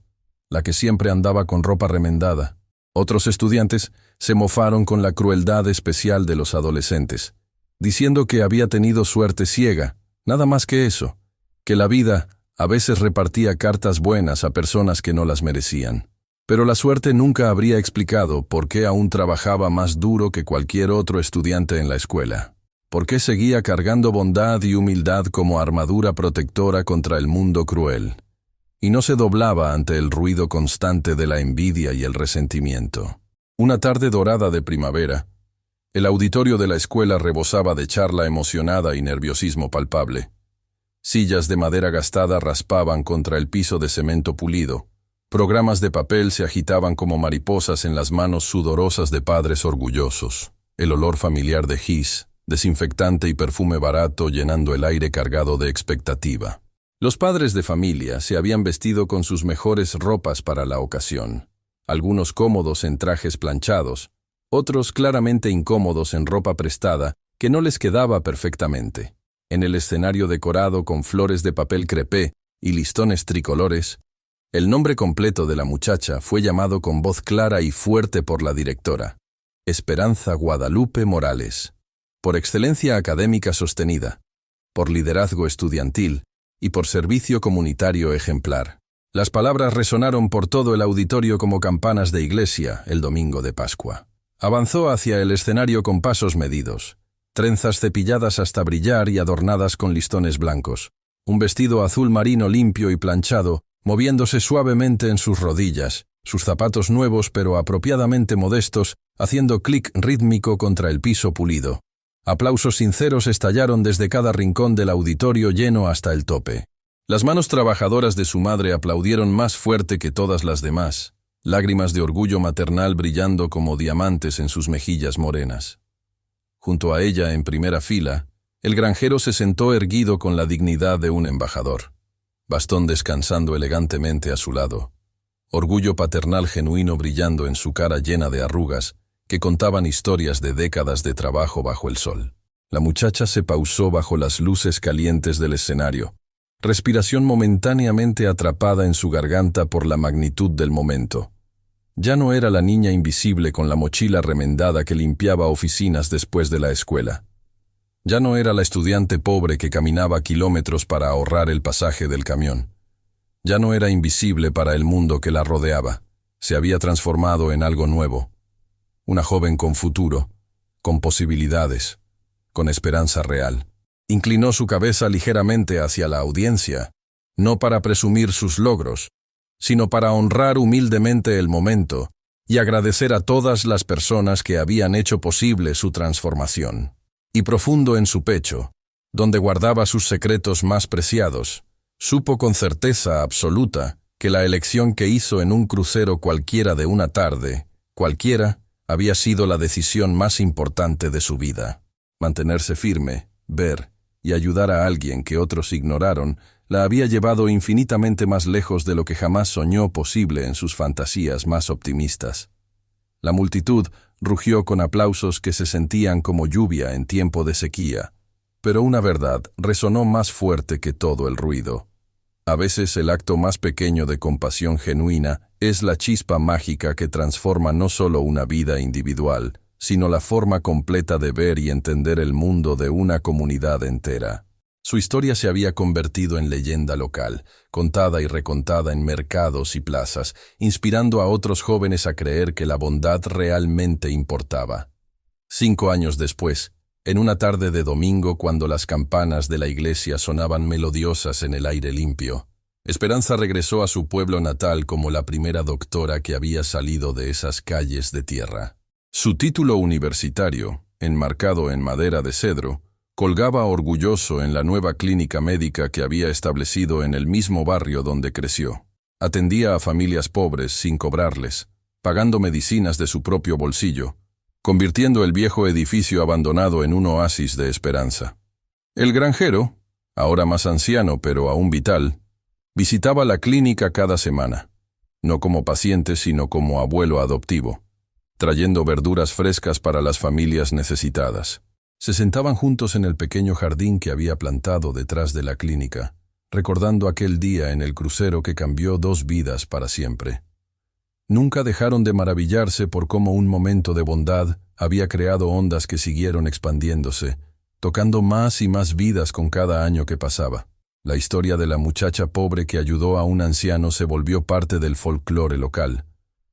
la que siempre andaba con ropa remendada». Otros estudiantes se mofaron con la crueldad especial de los adolescentes, diciendo que había tenido suerte ciega, nada más que eso, que la vida a veces repartía cartas buenas a personas que no las merecían. Pero la suerte nunca habría explicado por qué aún trabajaba más duro que cualquier otro estudiante en la escuela. Por qué seguía cargando bondad y humildad como armadura protectora contra el mundo cruel, y no se doblaba ante el ruido constante de la envidia y el resentimiento. Una tarde dorada de primavera, el auditorio de la escuela rebosaba de charla emocionada y nerviosismo palpable. Sillas de madera gastada raspaban contra el piso de cemento pulido. Programas de papel se agitaban como mariposas en las manos sudorosas de padres orgullosos. El olor familiar de gis, desinfectante y perfume barato llenando el aire cargado de expectativa. Los padres de familia se habían vestido con sus mejores ropas para la ocasión, algunos cómodos en trajes planchados, otros claramente incómodos en ropa prestada que no les quedaba perfectamente. En el escenario decorado con flores de papel crepé y listones tricolores, el nombre completo de la muchacha fue llamado con voz clara y fuerte por la directora: Esperanza Guadalupe Morales. Por excelencia académica sostenida, por liderazgo estudiantil y por servicio comunitario ejemplar. Las palabras resonaron por todo el auditorio como campanas de iglesia el domingo de Pascua. Avanzó hacia el escenario con pasos medidos, trenzas cepilladas hasta brillar y adornadas con listones blancos, un vestido azul marino limpio y planchado, moviéndose suavemente en sus rodillas, sus zapatos nuevos pero apropiadamente modestos, haciendo clic rítmico contra el piso pulido. Aplausos sinceros estallaron desde cada rincón del auditorio lleno hasta el tope. Las manos trabajadoras de su madre aplaudieron más fuerte que todas las demás, lágrimas de orgullo maternal brillando como diamantes en sus mejillas morenas. Junto a ella, en primera fila, el granjero se sentó erguido con la dignidad de un embajador, bastón descansando elegantemente a su lado, orgullo paternal genuino brillando en su cara llena de arrugas que contaban historias de décadas de trabajo bajo el sol. La muchacha se pausó bajo las luces calientes del escenario, respiración momentáneamente atrapada en su garganta por la magnitud del momento. Ya no era la niña invisible con la mochila remendada que limpiaba oficinas después de la escuela. Ya no era la estudiante pobre que caminaba kilómetros para ahorrar el pasaje del camión. Ya no era invisible para el mundo que la rodeaba. Se había transformado en algo nuevo. Una joven con futuro, con posibilidades, con esperanza real. Inclinó su cabeza ligeramente hacia la audiencia, no para presumir sus logros, sino para honrar humildemente el momento y agradecer a todas las personas que habían hecho posible su transformación. Y profundo en su pecho, donde guardaba sus secretos más preciados, supo con certeza absoluta que la elección que hizo en un crucero cualquiera de una tarde, cualquiera, había sido la decisión más importante de su vida. Mantenerse firme, ver y ayudar a alguien que otros ignoraron, la había llevado infinitamente más lejos de lo que jamás soñó posible en sus fantasías más optimistas. La multitud rugió con aplausos que se sentían como lluvia en tiempo de sequía, pero una verdad resonó más fuerte que todo el ruido. A veces el acto más pequeño de compasión genuina es la chispa mágica que transforma no solo una vida individual, sino la forma completa de ver y entender el mundo de una comunidad entera. Su historia se había convertido en leyenda local, contada y recontada en mercados y plazas, inspirando a otros jóvenes a creer que la bondad realmente importaba. 5 años después, en una tarde de domingo cuando las campanas de la iglesia sonaban melodiosas en el aire limpio, Esperanza regresó a su pueblo natal como la primera doctora que había salido de esas calles de tierra. Su título universitario, enmarcado en madera de cedro, colgaba orgulloso en la nueva clínica médica que había establecido en el mismo barrio donde creció. Atendía a familias pobres sin cobrarles, pagando medicinas de su propio bolsillo, convirtiendo el viejo edificio abandonado en un oasis de esperanza. El granjero, ahora más anciano pero aún vital, visitaba la clínica cada semana, no como paciente sino como abuelo adoptivo, trayendo verduras frescas para las familias necesitadas. Se sentaban juntos en el pequeño jardín que había plantado detrás de la clínica, recordando aquel día en el crucero que cambió 2 vidas para siempre. Nunca dejaron de maravillarse por cómo un momento de bondad había creado ondas que siguieron expandiéndose, tocando más y más vidas con cada año que pasaba. La historia de la muchacha pobre que ayudó a un anciano se volvió parte del folclore local,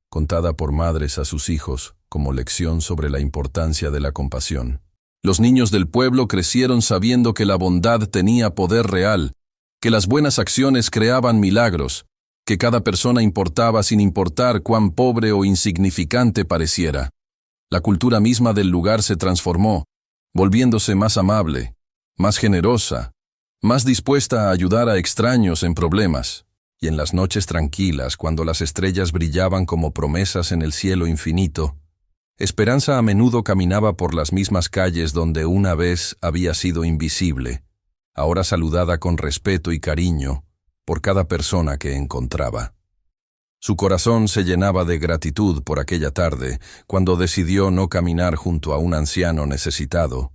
contada por madres a sus hijos como lección sobre la importancia de la compasión. Los niños del pueblo crecieron sabiendo que la bondad tenía poder real, que las buenas acciones creaban milagros, que cada persona importaba sin importar cuán pobre o insignificante pareciera. La cultura misma del lugar se transformó, volviéndose más amable, más generosa, más dispuesta a ayudar a extraños en problemas. Y en las noches tranquilas, cuando las estrellas brillaban como promesas en el cielo infinito, Esperanza a menudo caminaba por las mismas calles donde una vez había sido invisible, ahora saludada con respeto y cariño por cada persona que encontraba. Su corazón se llenaba de gratitud por aquella tarde, cuando decidió no caminar junto a un anciano necesitado,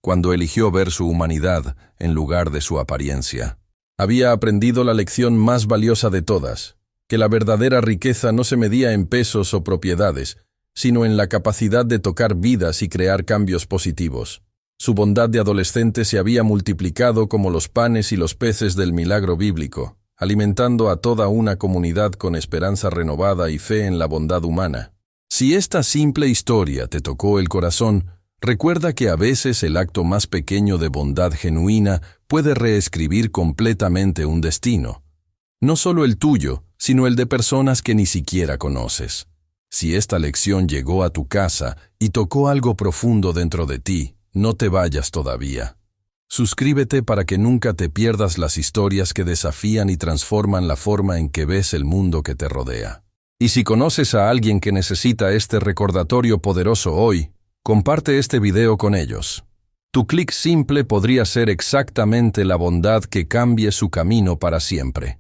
cuando eligió ver su humanidad en lugar de su apariencia. Había aprendido la lección más valiosa de todas, que la verdadera riqueza no se medía en pesos o propiedades, sino en la capacidad de tocar vidas y crear cambios positivos. Su bondad de adolescente se había multiplicado como los panes y los peces del milagro bíblico, alimentando a toda una comunidad con esperanza renovada y fe en la bondad humana. Si esta simple historia te tocó el corazón, recuerda que a veces el acto más pequeño de bondad genuina puede reescribir completamente un destino. No solo el tuyo, sino el de personas que ni siquiera conoces. Si esta lección llegó a tu casa y tocó algo profundo dentro de ti, no te vayas todavía. Suscríbete para que nunca te pierdas las historias que desafían y transforman la forma en que ves el mundo que te rodea. Y si conoces a alguien que necesita este recordatorio poderoso hoy, comparte este video con ellos. Tu clic simple podría ser exactamente la bondad que cambie su camino para siempre.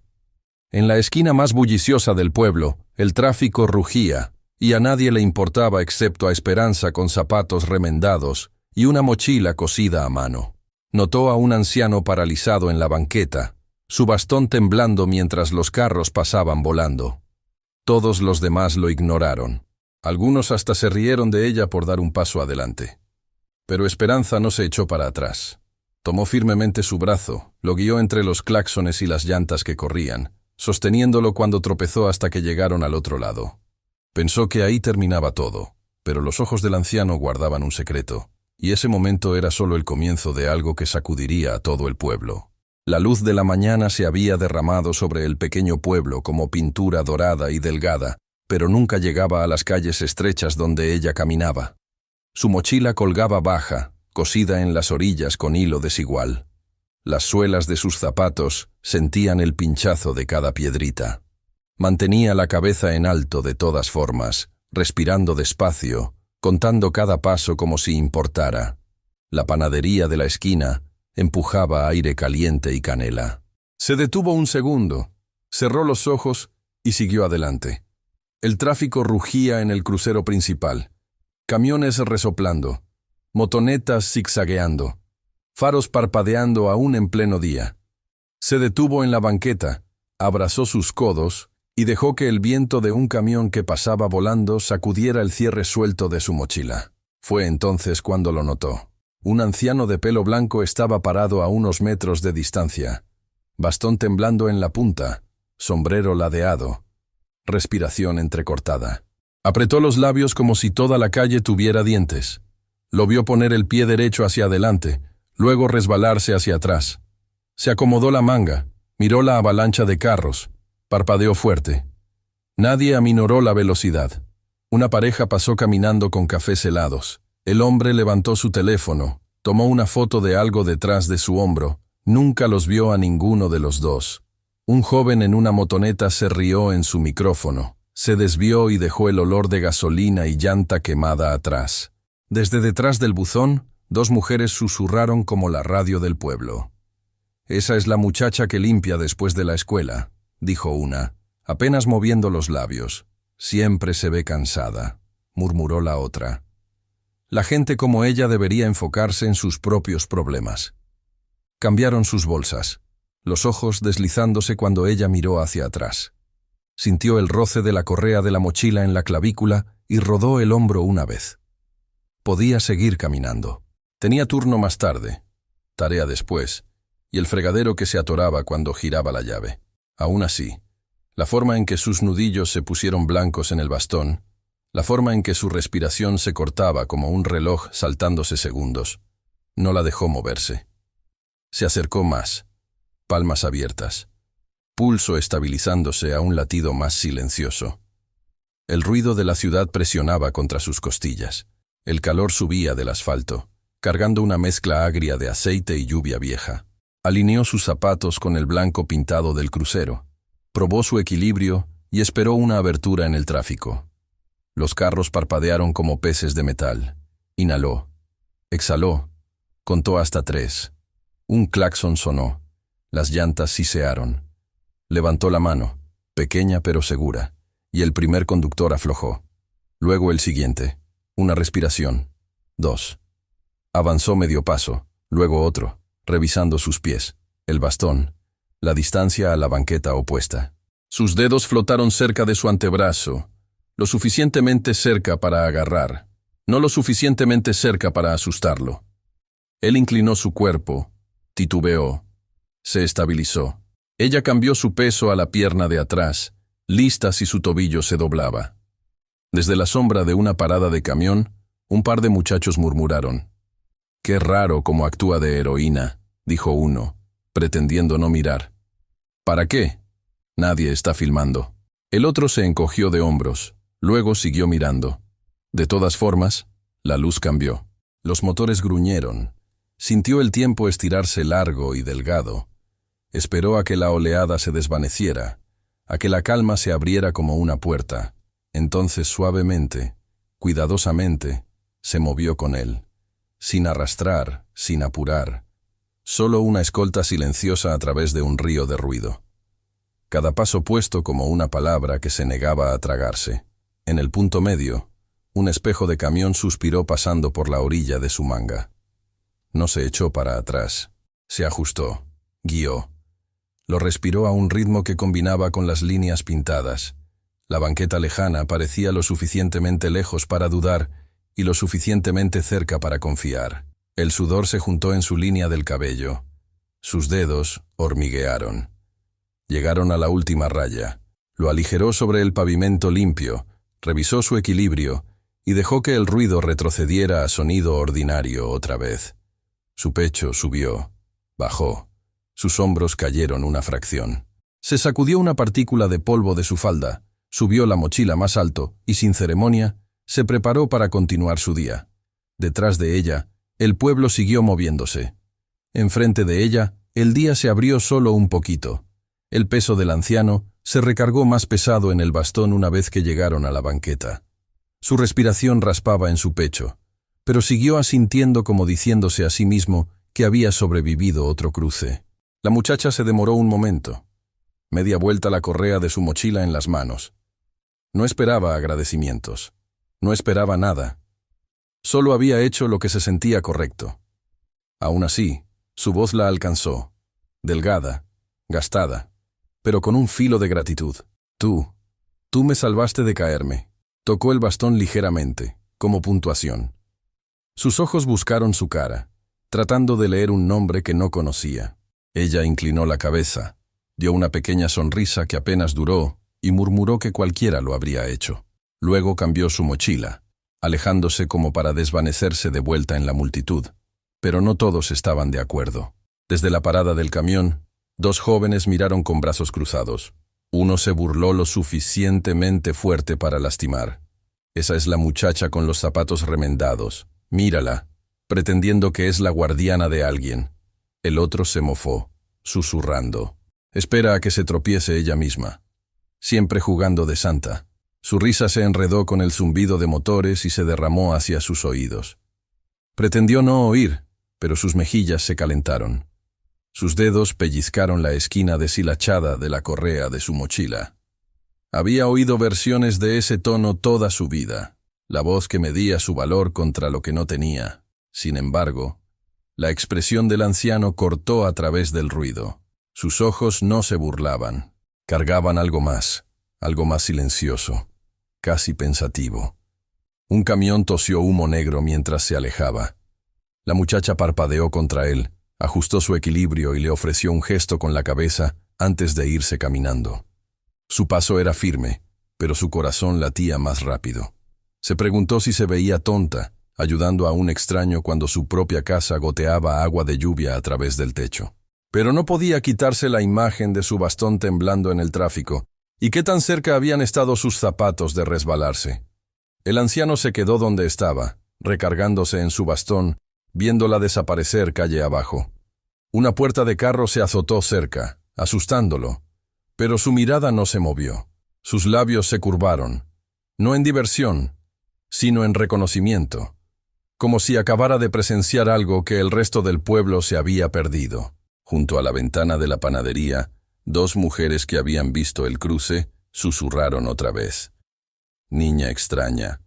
En la esquina más bulliciosa del pueblo, el tráfico rugía, y a nadie le importaba excepto a Esperanza con zapatos remendados y una mochila cosida a mano. Notó a un anciano paralizado en la banqueta, su bastón temblando mientras los carros pasaban volando. Todos los demás lo ignoraron. Algunos hasta se rieron de ella por dar un paso adelante. Pero Esperanza no se echó para atrás. Tomó firmemente su brazo, lo guió entre los claxones y las llantas que corrían, sosteniéndolo cuando tropezó hasta que llegaron al otro lado. Pensó que ahí terminaba todo, pero los ojos del anciano guardaban un secreto, y ese momento era solo el comienzo de algo que sacudiría a todo el pueblo. La luz de la mañana se había derramado sobre el pequeño pueblo como pintura dorada y delgada, pero nunca llegaba a las calles estrechas donde ella caminaba. Su mochila colgaba baja, cosida en las orillas con hilo desigual. Las suelas de sus zapatos sentían el pinchazo de cada piedrita. Mantenía la cabeza en alto de todas formas, respirando despacio, contando cada paso como si importara. La panadería de la esquina empujaba aire caliente y canela. Se detuvo un segundo, cerró los ojos y siguió adelante. El tráfico rugía en el crucero principal. Camiones resoplando, motonetas zigzagueando, faros parpadeando aún en pleno día. Se detuvo en la banqueta, abrazó sus codos y dejó que el viento de un camión que pasaba volando sacudiera el cierre suelto de su mochila. Fue entonces cuando lo notó. Un anciano de pelo blanco estaba parado a unos metros de distancia, bastón temblando en la punta, sombrero ladeado, respiración entrecortada. Apretó los labios como si toda la calle tuviera dientes. Lo vio poner el pie derecho hacia adelante, luego resbalarse hacia atrás. Se acomodó la manga, miró la avalancha de carros, parpadeó fuerte. Nadie aminoró la velocidad. Una pareja pasó caminando con cafés helados. El hombre levantó su teléfono, tomó una foto de algo detrás de su hombro. Nunca los vio a ninguno de los dos. Un joven en una motoneta se rió en su micrófono, Se desvió y dejó el olor de gasolina y llanta quemada atrás. Desde detrás del buzón, dos mujeres susurraron como la radio del pueblo. «Esa es la muchacha que limpia después de la escuela», dijo una, apenas moviendo los labios. «Siempre se ve cansada», murmuró la otra. La gente como ella debería enfocarse en sus propios problemas. Cambiaron sus bolsas, los ojos deslizándose cuando ella miró hacia atrás. Sintió el roce de la correa de la mochila en la clavícula y rodó el hombro una vez. Podía seguir caminando. Tenía turno más tarde, tarea después, y el fregadero que se atoraba cuando giraba la llave. Aún así, la forma en que sus nudillos se pusieron blancos en el bastón, la forma en que su respiración se cortaba como un reloj saltándose segundos, no la dejó moverse. Se acercó más, palmas abiertas, pulso estabilizándose a un latido más silencioso. El ruido de la ciudad presionaba contra sus costillas. El calor subía del asfalto, cargando una mezcla agria de aceite y lluvia vieja. Alineó sus zapatos con el blanco pintado del crucero, probó su equilibrio y esperó una abertura en el tráfico. Los carros parpadearon como peces de metal. Inhaló, exhaló, contó hasta 3. Un claxon sonó, las llantas sisearon. Levantó la mano, pequeña pero segura, y el primer conductor aflojó. Luego el siguiente, una respiración, 2. Avanzó medio paso, luego otro, revisando sus pies, el bastón, la distancia a la banqueta opuesta. Sus dedos flotaron cerca de su antebrazo, lo suficientemente cerca para agarrar, no lo suficientemente cerca para asustarlo. Él inclinó su cuerpo, titubeó, se estabilizó. Ella cambió su peso a la pierna de atrás, lista si su tobillo se doblaba. Desde la sombra de una parada de camión, un par de muchachos murmuraron. «Qué raro cómo actúa de heroína», dijo uno, pretendiendo no mirar. «¿Para qué? Nadie está filmando». El otro se encogió de hombros, luego siguió mirando. De todas formas, la luz cambió. Los motores gruñeron. Sintió el tiempo estirarse largo y delgado. Esperó a que la oleada se desvaneciera, a que la calma se abriera como una puerta. Entonces suavemente, cuidadosamente, se movió con él. Sin arrastrar, sin apurar. Solo una escolta silenciosa a través de un río de ruido. Cada paso puesto como una palabra que se negaba a tragarse. En el punto medio, un espejo de camión suspiró pasando por la orilla de su manga. No se echó para atrás. Se ajustó. Guió. Lo respiró a un ritmo que combinaba con las líneas pintadas. La banqueta lejana parecía lo suficientemente lejos para dudar y lo suficientemente cerca para confiar. El sudor se juntó en su línea del cabello. Sus dedos hormiguearon. Llegaron a la última raya. Lo aligeró sobre el pavimento limpio, revisó su equilibrio y dejó que el ruido retrocediera a sonido ordinario otra vez. Su pecho subió, bajó. Sus hombros cayeron una fracción. Se sacudió una partícula de polvo de su falda, subió la mochila más alto y, sin ceremonia, se preparó para continuar su día. Detrás de ella, el pueblo siguió moviéndose. Enfrente de ella, el día se abrió solo un poquito. El peso del anciano se recargó más pesado en el bastón una vez que llegaron a la banqueta. Su respiración raspaba en su pecho, pero siguió asintiendo como diciéndose a sí mismo que había sobrevivido otro cruce. La muchacha se demoró un momento. Media vuelta la correa de su mochila en las manos. No esperaba agradecimientos. No esperaba nada. Solo había hecho lo que se sentía correcto. Aún así, su voz la alcanzó, delgada, gastada, pero con un filo de gratitud. Tú me salvaste de caerme. Tocó el bastón ligeramente, como puntuación. Sus ojos buscaron su cara, tratando de leer un nombre que no conocía. Ella inclinó la cabeza, dio una pequeña sonrisa que apenas duró y murmuró que cualquiera lo habría hecho. Luego cambió su mochila, alejándose como para desvanecerse de vuelta en la multitud. Pero no todos estaban de acuerdo. Desde la parada del camión, dos jóvenes miraron con brazos cruzados. Uno se burló lo suficientemente fuerte para lastimar. Esa es la muchacha con los zapatos remendados. Mírala, pretendiendo que es la guardiana de alguien. El otro se mofó, susurrando. Espera a que se tropiece ella misma. Siempre jugando de santa. Su risa se enredó con el zumbido de motores y se derramó hacia sus oídos. Pretendió no oír, pero sus mejillas se calentaron. Sus dedos pellizcaron la esquina deshilachada de la correa de su mochila. Había oído versiones de ese tono toda su vida, la voz que medía su valor contra lo que no tenía. Sin embargo, la expresión del anciano cortó a través del ruido. Sus ojos no se burlaban, cargaban algo más silencioso, casi pensativo. Un camión tosió humo negro mientras se alejaba. La muchacha parpadeó contra él, ajustó su equilibrio y le ofreció un gesto con la cabeza antes de irse caminando. Su paso era firme, pero su corazón latía más rápido. Se preguntó si se veía tonta, ayudando a un extraño cuando su propia casa goteaba agua de lluvia a través del techo. Pero no podía quitarse la imagen de su bastón temblando en el tráfico, y qué tan cerca habían estado sus zapatos de resbalarse. El anciano se quedó donde estaba, recargándose en su bastón, viéndola desaparecer calle abajo. Una puerta de carro se azotó cerca, asustándolo, pero su mirada no se movió. Sus labios se curvaron, no en diversión, sino en reconocimiento, como si acabara de presenciar algo que el resto del pueblo se había perdido. Junto a la ventana de la panadería, dos mujeres que habían visto el cruce susurraron otra vez. Niña extraña,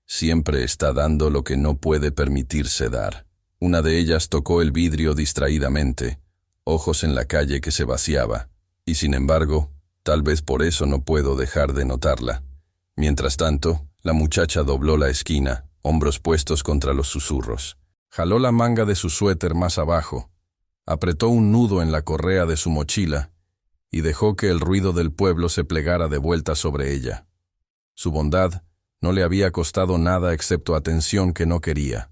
siempre está dando lo que no puede permitirse dar. Una de ellas tocó el vidrio distraídamente, ojos en la calle que se vaciaba, y sin embargo, tal vez por eso no puedo dejar de notarla. Mientras tanto, la muchacha dobló la esquina, hombros puestos contra los susurros. Jaló la manga de su suéter más abajo, apretó un nudo en la correa de su mochila y dejó que el ruido del pueblo se plegara de vuelta sobre ella. Su bondad no le había costado nada excepto atención que no quería.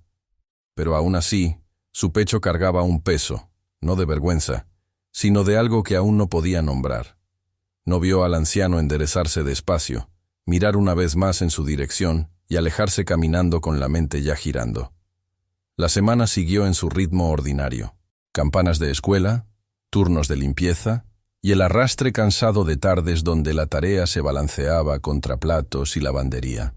Pero aún así, su pecho cargaba un peso, no de vergüenza, sino de algo que aún no podía nombrar. No vio al anciano enderezarse despacio, mirar una vez más en su dirección y alejarse caminando con la mente ya girando. La semana siguió en su ritmo ordinario. Campanas de escuela, turnos de limpieza y el arrastre cansado de tardes donde la tarea se balanceaba contra platos y lavandería.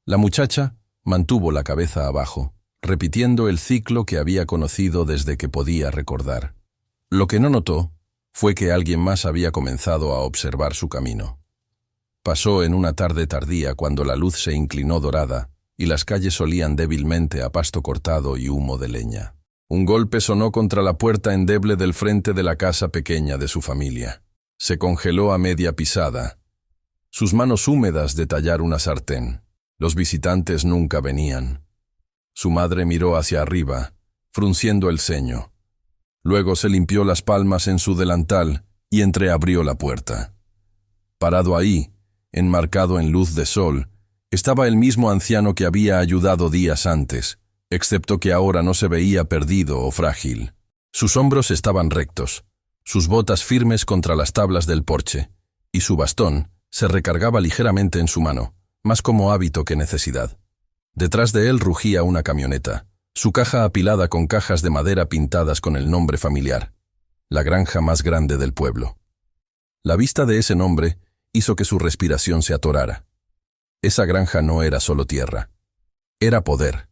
La muchacha mantuvo la cabeza abajo, repitiendo el ciclo que había conocido desde que podía recordar. Lo que no notó fue que alguien más había comenzado a observar su camino. Pasó en una tarde tardía cuando la luz se inclinó dorada y las calles olían débilmente a pasto cortado y humo de leña. Un golpe sonó contra la puerta endeble del frente de la casa pequeña de su familia. Se congeló a media pisada. Sus manos húmedas de tallar una sartén. Los visitantes nunca venían. Su madre miró hacia arriba, frunciendo el ceño. Luego se limpió las palmas en su delantal y entreabrió la puerta. Parado ahí, enmarcado en luz de sol, estaba el mismo anciano que había ayudado días antes, excepto que ahora no se veía perdido o frágil. Sus hombros estaban rectos, sus botas firmes contra las tablas del porche, y su bastón se recargaba ligeramente en su mano, más como hábito que necesidad. Detrás de él rugía una camioneta, su caja apilada con cajas de madera pintadas con el nombre familiar, la granja más grande del pueblo. La vista de ese nombre hizo que su respiración se atorara. Esa granja no era solo tierra, era poder.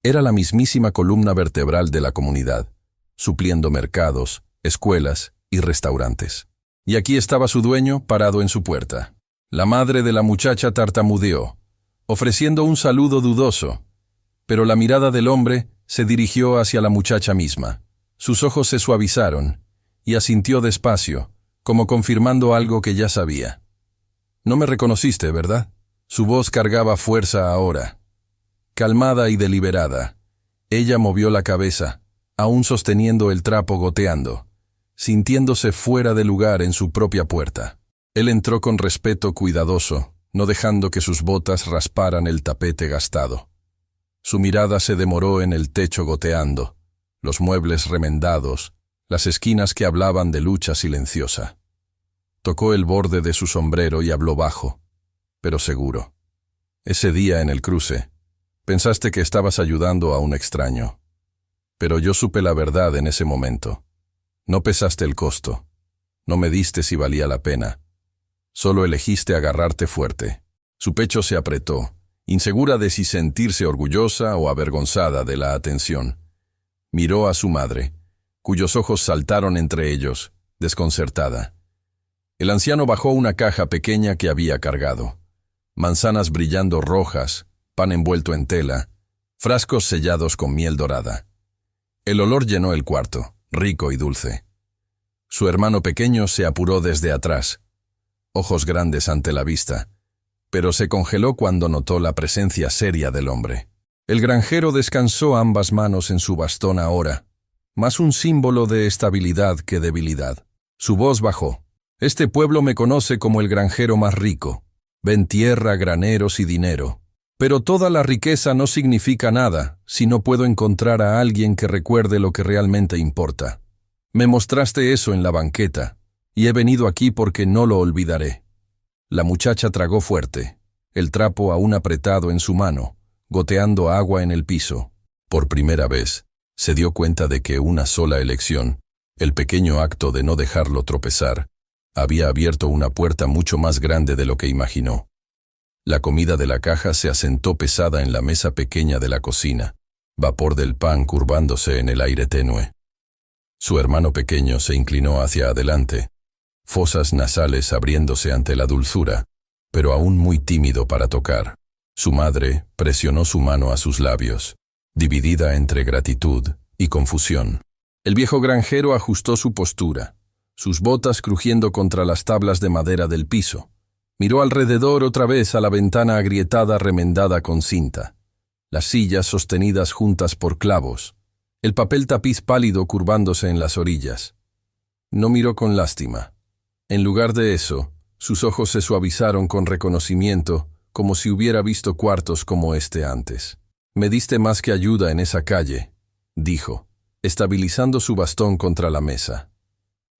Era la mismísima columna vertebral de la comunidad, supliendo mercados, escuelas y restaurantes. Y aquí estaba su dueño parado en su puerta. La madre de la muchacha tartamudeó, ofreciendo un saludo dudoso, pero la mirada del hombre se dirigió hacia la muchacha misma. Sus ojos se suavizaron y asintió despacio, como confirmando algo que ya sabía. «No me reconociste, ¿verdad?» Su voz cargaba fuerza ahora. Calmada y deliberada, ella movió la cabeza, aún sosteniendo el trapo goteando, sintiéndose fuera de lugar en su propia puerta. Él entró con respeto cuidadoso, no dejando que sus botas rasparan el tapete gastado. Su mirada se demoró en el techo goteando, los muebles remendados, las esquinas que hablaban de lucha silenciosa. Tocó el borde de su sombrero y habló bajo, pero seguro. Ese día en el cruce, pensaste que estabas ayudando a un extraño. Pero yo supe la verdad en ese momento. No pesaste el costo. No mediste si valía la pena. Solo elegiste agarrarte fuerte. Su pecho se apretó, insegura de si sentirse orgullosa o avergonzada de la atención. Miró a su madre, cuyos ojos saltaron entre ellos, desconcertada. El anciano bajó una caja pequeña que había cargado. Manzanas brillando rojas, pan envuelto en tela, frascos sellados con miel dorada. El olor llenó el cuarto, rico y dulce. Su hermano pequeño se apuró desde atrás, ojos grandes ante la vista, pero se congeló cuando notó la presencia seria del hombre. El granjero descansó ambas manos en su bastón ahora, más un símbolo de estabilidad que debilidad. Su voz bajó. Este pueblo me conoce como el granjero más rico. Ven tierra, graneros y dinero. Pero toda la riqueza no significa nada si no puedo encontrar a alguien que recuerde lo que realmente importa. Me mostraste eso en la banqueta, y he venido aquí porque no lo olvidaré. La muchacha tragó fuerte, el trapo aún apretado en su mano, goteando agua en el piso. Por primera vez, se dio cuenta de que una sola elección, el pequeño acto de no dejarlo tropezar, había abierto una puerta mucho más grande de lo que imaginó. La comida de la caja se asentó pesada en la mesa pequeña de la cocina, vapor del pan curvándose en el aire tenue. Su hermano pequeño se inclinó hacia adelante, fosas nasales abriéndose ante la dulzura, pero aún muy tímido para tocar. Su madre presionó su mano a sus labios, dividida entre gratitud y confusión. El viejo granjero ajustó su postura, sus botas crujiendo contra las tablas de madera del piso. Miró alrededor otra vez a la ventana agrietada remendada con cinta, las sillas sostenidas juntas por clavos, el papel tapiz pálido curvándose en las orillas. No miró con lástima. En lugar de eso, sus ojos se suavizaron con reconocimiento, como si hubiera visto cuartos como este antes. «Me diste más que ayuda en esa calle», dijo, estabilizando su bastón contra la mesa.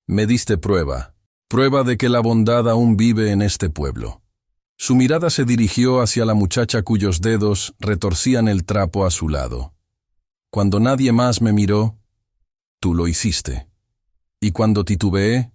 «Me diste prueba de que la bondad aún vive en este pueblo». Su mirada se dirigió hacia la muchacha cuyos dedos retorcían el trapo a su lado. «Cuando nadie más me miró, tú lo hiciste. Y cuando titubeé,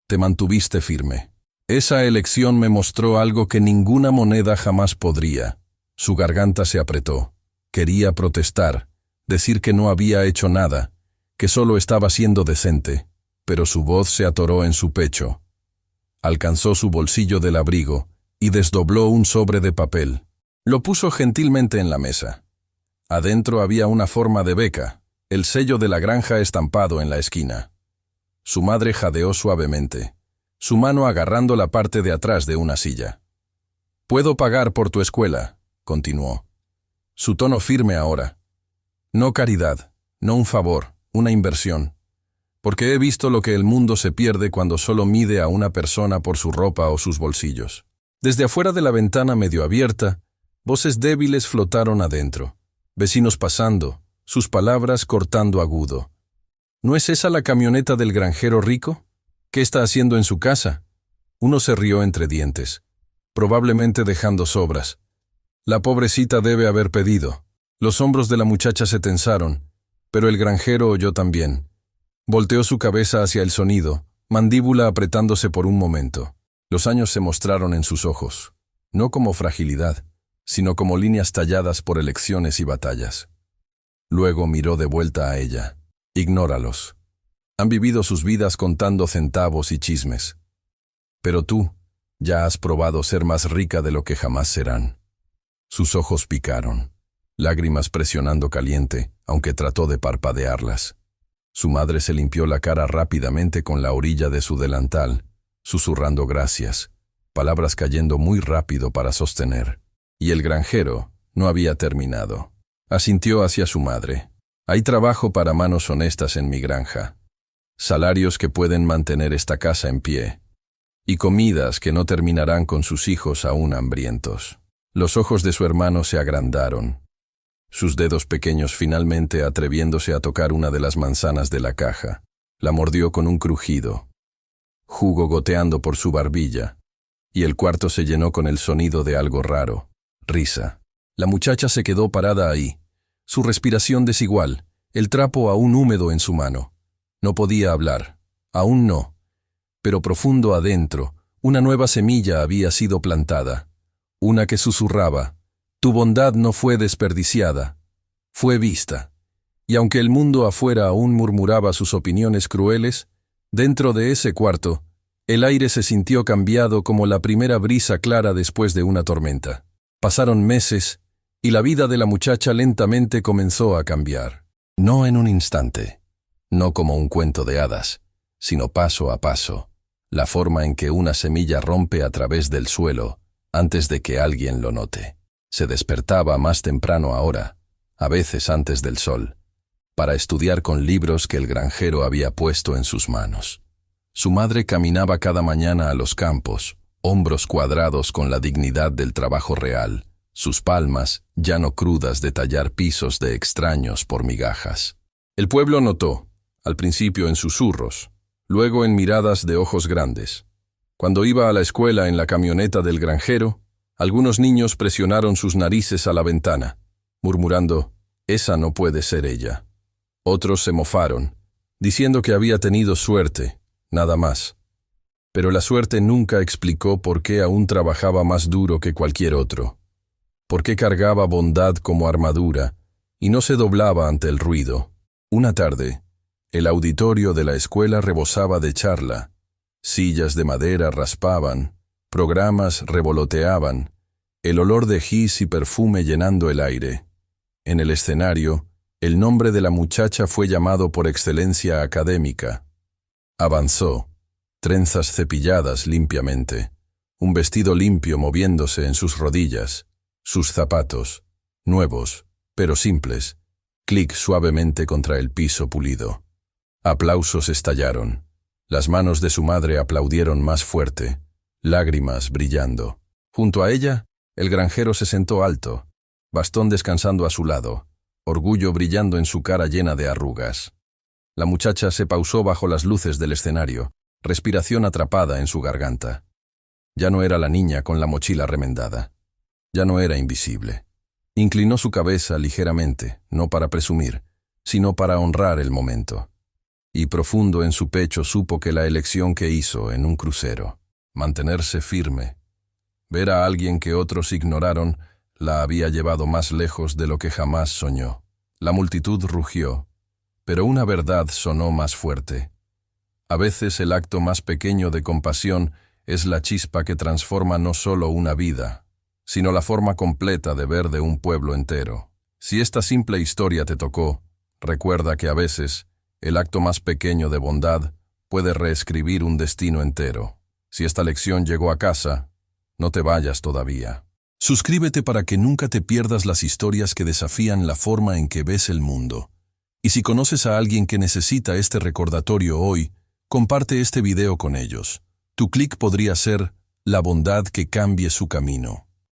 te mantuviste firme. Esa elección me mostró algo que ninguna moneda jamás podría». Su garganta se apretó. Quería protestar, decir que no había hecho nada, que solo estaba siendo decente, pero su voz se atoró en su pecho. Alcanzó su bolsillo del abrigo y desdobló un sobre de papel. Lo puso gentilmente en la mesa. Adentro había una forma de beca, el sello de la granja estampado en la esquina. Su madre jadeó suavemente, su mano agarrando la parte de atrás de una silla. «Puedo pagar por tu escuela», continuó. Su tono firme ahora. «No caridad, no un favor, una inversión. Porque he visto lo que el mundo se pierde cuando solo mide a una persona por su ropa o sus bolsillos». Desde afuera de la ventana medio abierta, voces débiles flotaron adentro. Vecinos pasando, sus palabras cortando agudo. «¿No es esa la camioneta del granjero rico? ¿Qué está haciendo en su casa?» Uno se rió entre dientes, probablemente dejando sobras. «La pobrecita debe haber pedido». Los hombros de la muchacha se tensaron, pero el granjero oyó también. Volteó su cabeza hacia el sonido, mandíbula apretándose por un momento. Los años se mostraron en sus ojos, no como fragilidad, sino como líneas talladas por elecciones y batallas. Luego miró de vuelta a ella. «Ignóralos. Han vivido sus vidas contando centavos y chismes. Pero tú ya has probado ser más rica de lo que jamás serán». Sus ojos picaron, lágrimas presionando caliente, aunque trató de parpadearlas. Su madre se limpió la cara rápidamente con la orilla de su delantal, susurrando gracias, palabras cayendo muy rápido para sostener. Y el granjero no había terminado. Asintió hacia su madre. «Hay trabajo para manos honestas en mi granja. Salarios que pueden mantener esta casa en pie. Y comidas que no terminarán con sus hijos aún hambrientos». Los ojos de su hermano se agrandaron, sus dedos pequeños finalmente atreviéndose a tocar una de las manzanas de la caja. La mordió con un crujido, jugo goteando por su barbilla, y el cuarto se llenó con el sonido de algo raro, risa. La muchacha se quedó parada ahí, su respiración desigual, el trapo aún húmedo en su mano. No podía hablar, aún no, pero profundo adentro, una nueva semilla había sido plantada. Una que susurraba: «Tu bondad no fue desperdiciada, fue vista». Y aunque el mundo afuera aún murmuraba sus opiniones crueles, dentro de ese cuarto, el aire se sintió cambiado como la primera brisa clara después de una tormenta. Pasaron meses, y la vida de la muchacha lentamente comenzó a cambiar. No en un instante, no como un cuento de hadas, sino paso a paso, la forma en que una semilla rompe a través del suelo antes de que alguien lo note. Se despertaba más temprano ahora, a veces antes del sol, para estudiar con libros que el granjero había puesto en sus manos. Su madre caminaba cada mañana a los campos, hombros cuadrados con la dignidad del trabajo real, sus palmas ya no crudas de tallar pisos de extraños por migajas. El pueblo notó, al principio en susurros, luego en miradas de ojos grandes. Cuando iba a la escuela en la camioneta del granjero, algunos niños presionaron sus narices a la ventana, murmurando: «Esa no puede ser ella». Otros se mofaron, diciendo que había tenido suerte, nada más. Pero la suerte nunca explicó por qué aún trabajaba más duro que cualquier otro, por qué cargaba bondad como armadura y no se doblaba ante el ruido. Una tarde, el auditorio de la escuela rebosaba de charla, sillas de madera raspaban, programas revoloteaban, el olor de gis y perfume llenando el aire. En el escenario, el nombre de la muchacha fue llamado por excelencia académica. Avanzó, trenzas cepilladas limpiamente, un vestido limpio moviéndose en sus rodillas, sus zapatos, nuevos, pero simples, clic suavemente contra el piso pulido. Aplausos estallaron. Las manos de su madre aplaudieron más fuerte, lágrimas brillando. Junto a ella, el granjero se sentó alto, bastón descansando a su lado, orgullo brillando en su cara llena de arrugas. La muchacha se pausó bajo las luces del escenario, respiración atrapada en su garganta. Ya no era la niña con la mochila remendada. Ya no era invisible. Inclinó su cabeza ligeramente, no para presumir, sino para honrar el momento. Y profundo en su pecho supo que la elección que hizo en un crucero, mantenerse firme, ver a alguien que otros ignoraron, la había llevado más lejos de lo que jamás soñó. La multitud rugió, pero una verdad sonó más fuerte. A veces el acto más pequeño de compasión es la chispa que transforma no solo una vida, sino la forma completa de ver de un pueblo entero. Si esta simple historia te tocó, recuerda que a veces el acto más pequeño de bondad puede reescribir un destino entero. Si esta lección llegó a casa, no te vayas todavía. Suscríbete para que nunca te pierdas las historias que desafían la forma en que ves el mundo. Y si conoces a alguien que necesita este recordatorio hoy, comparte este video con ellos. Tu clic podría ser la bondad que cambie su camino.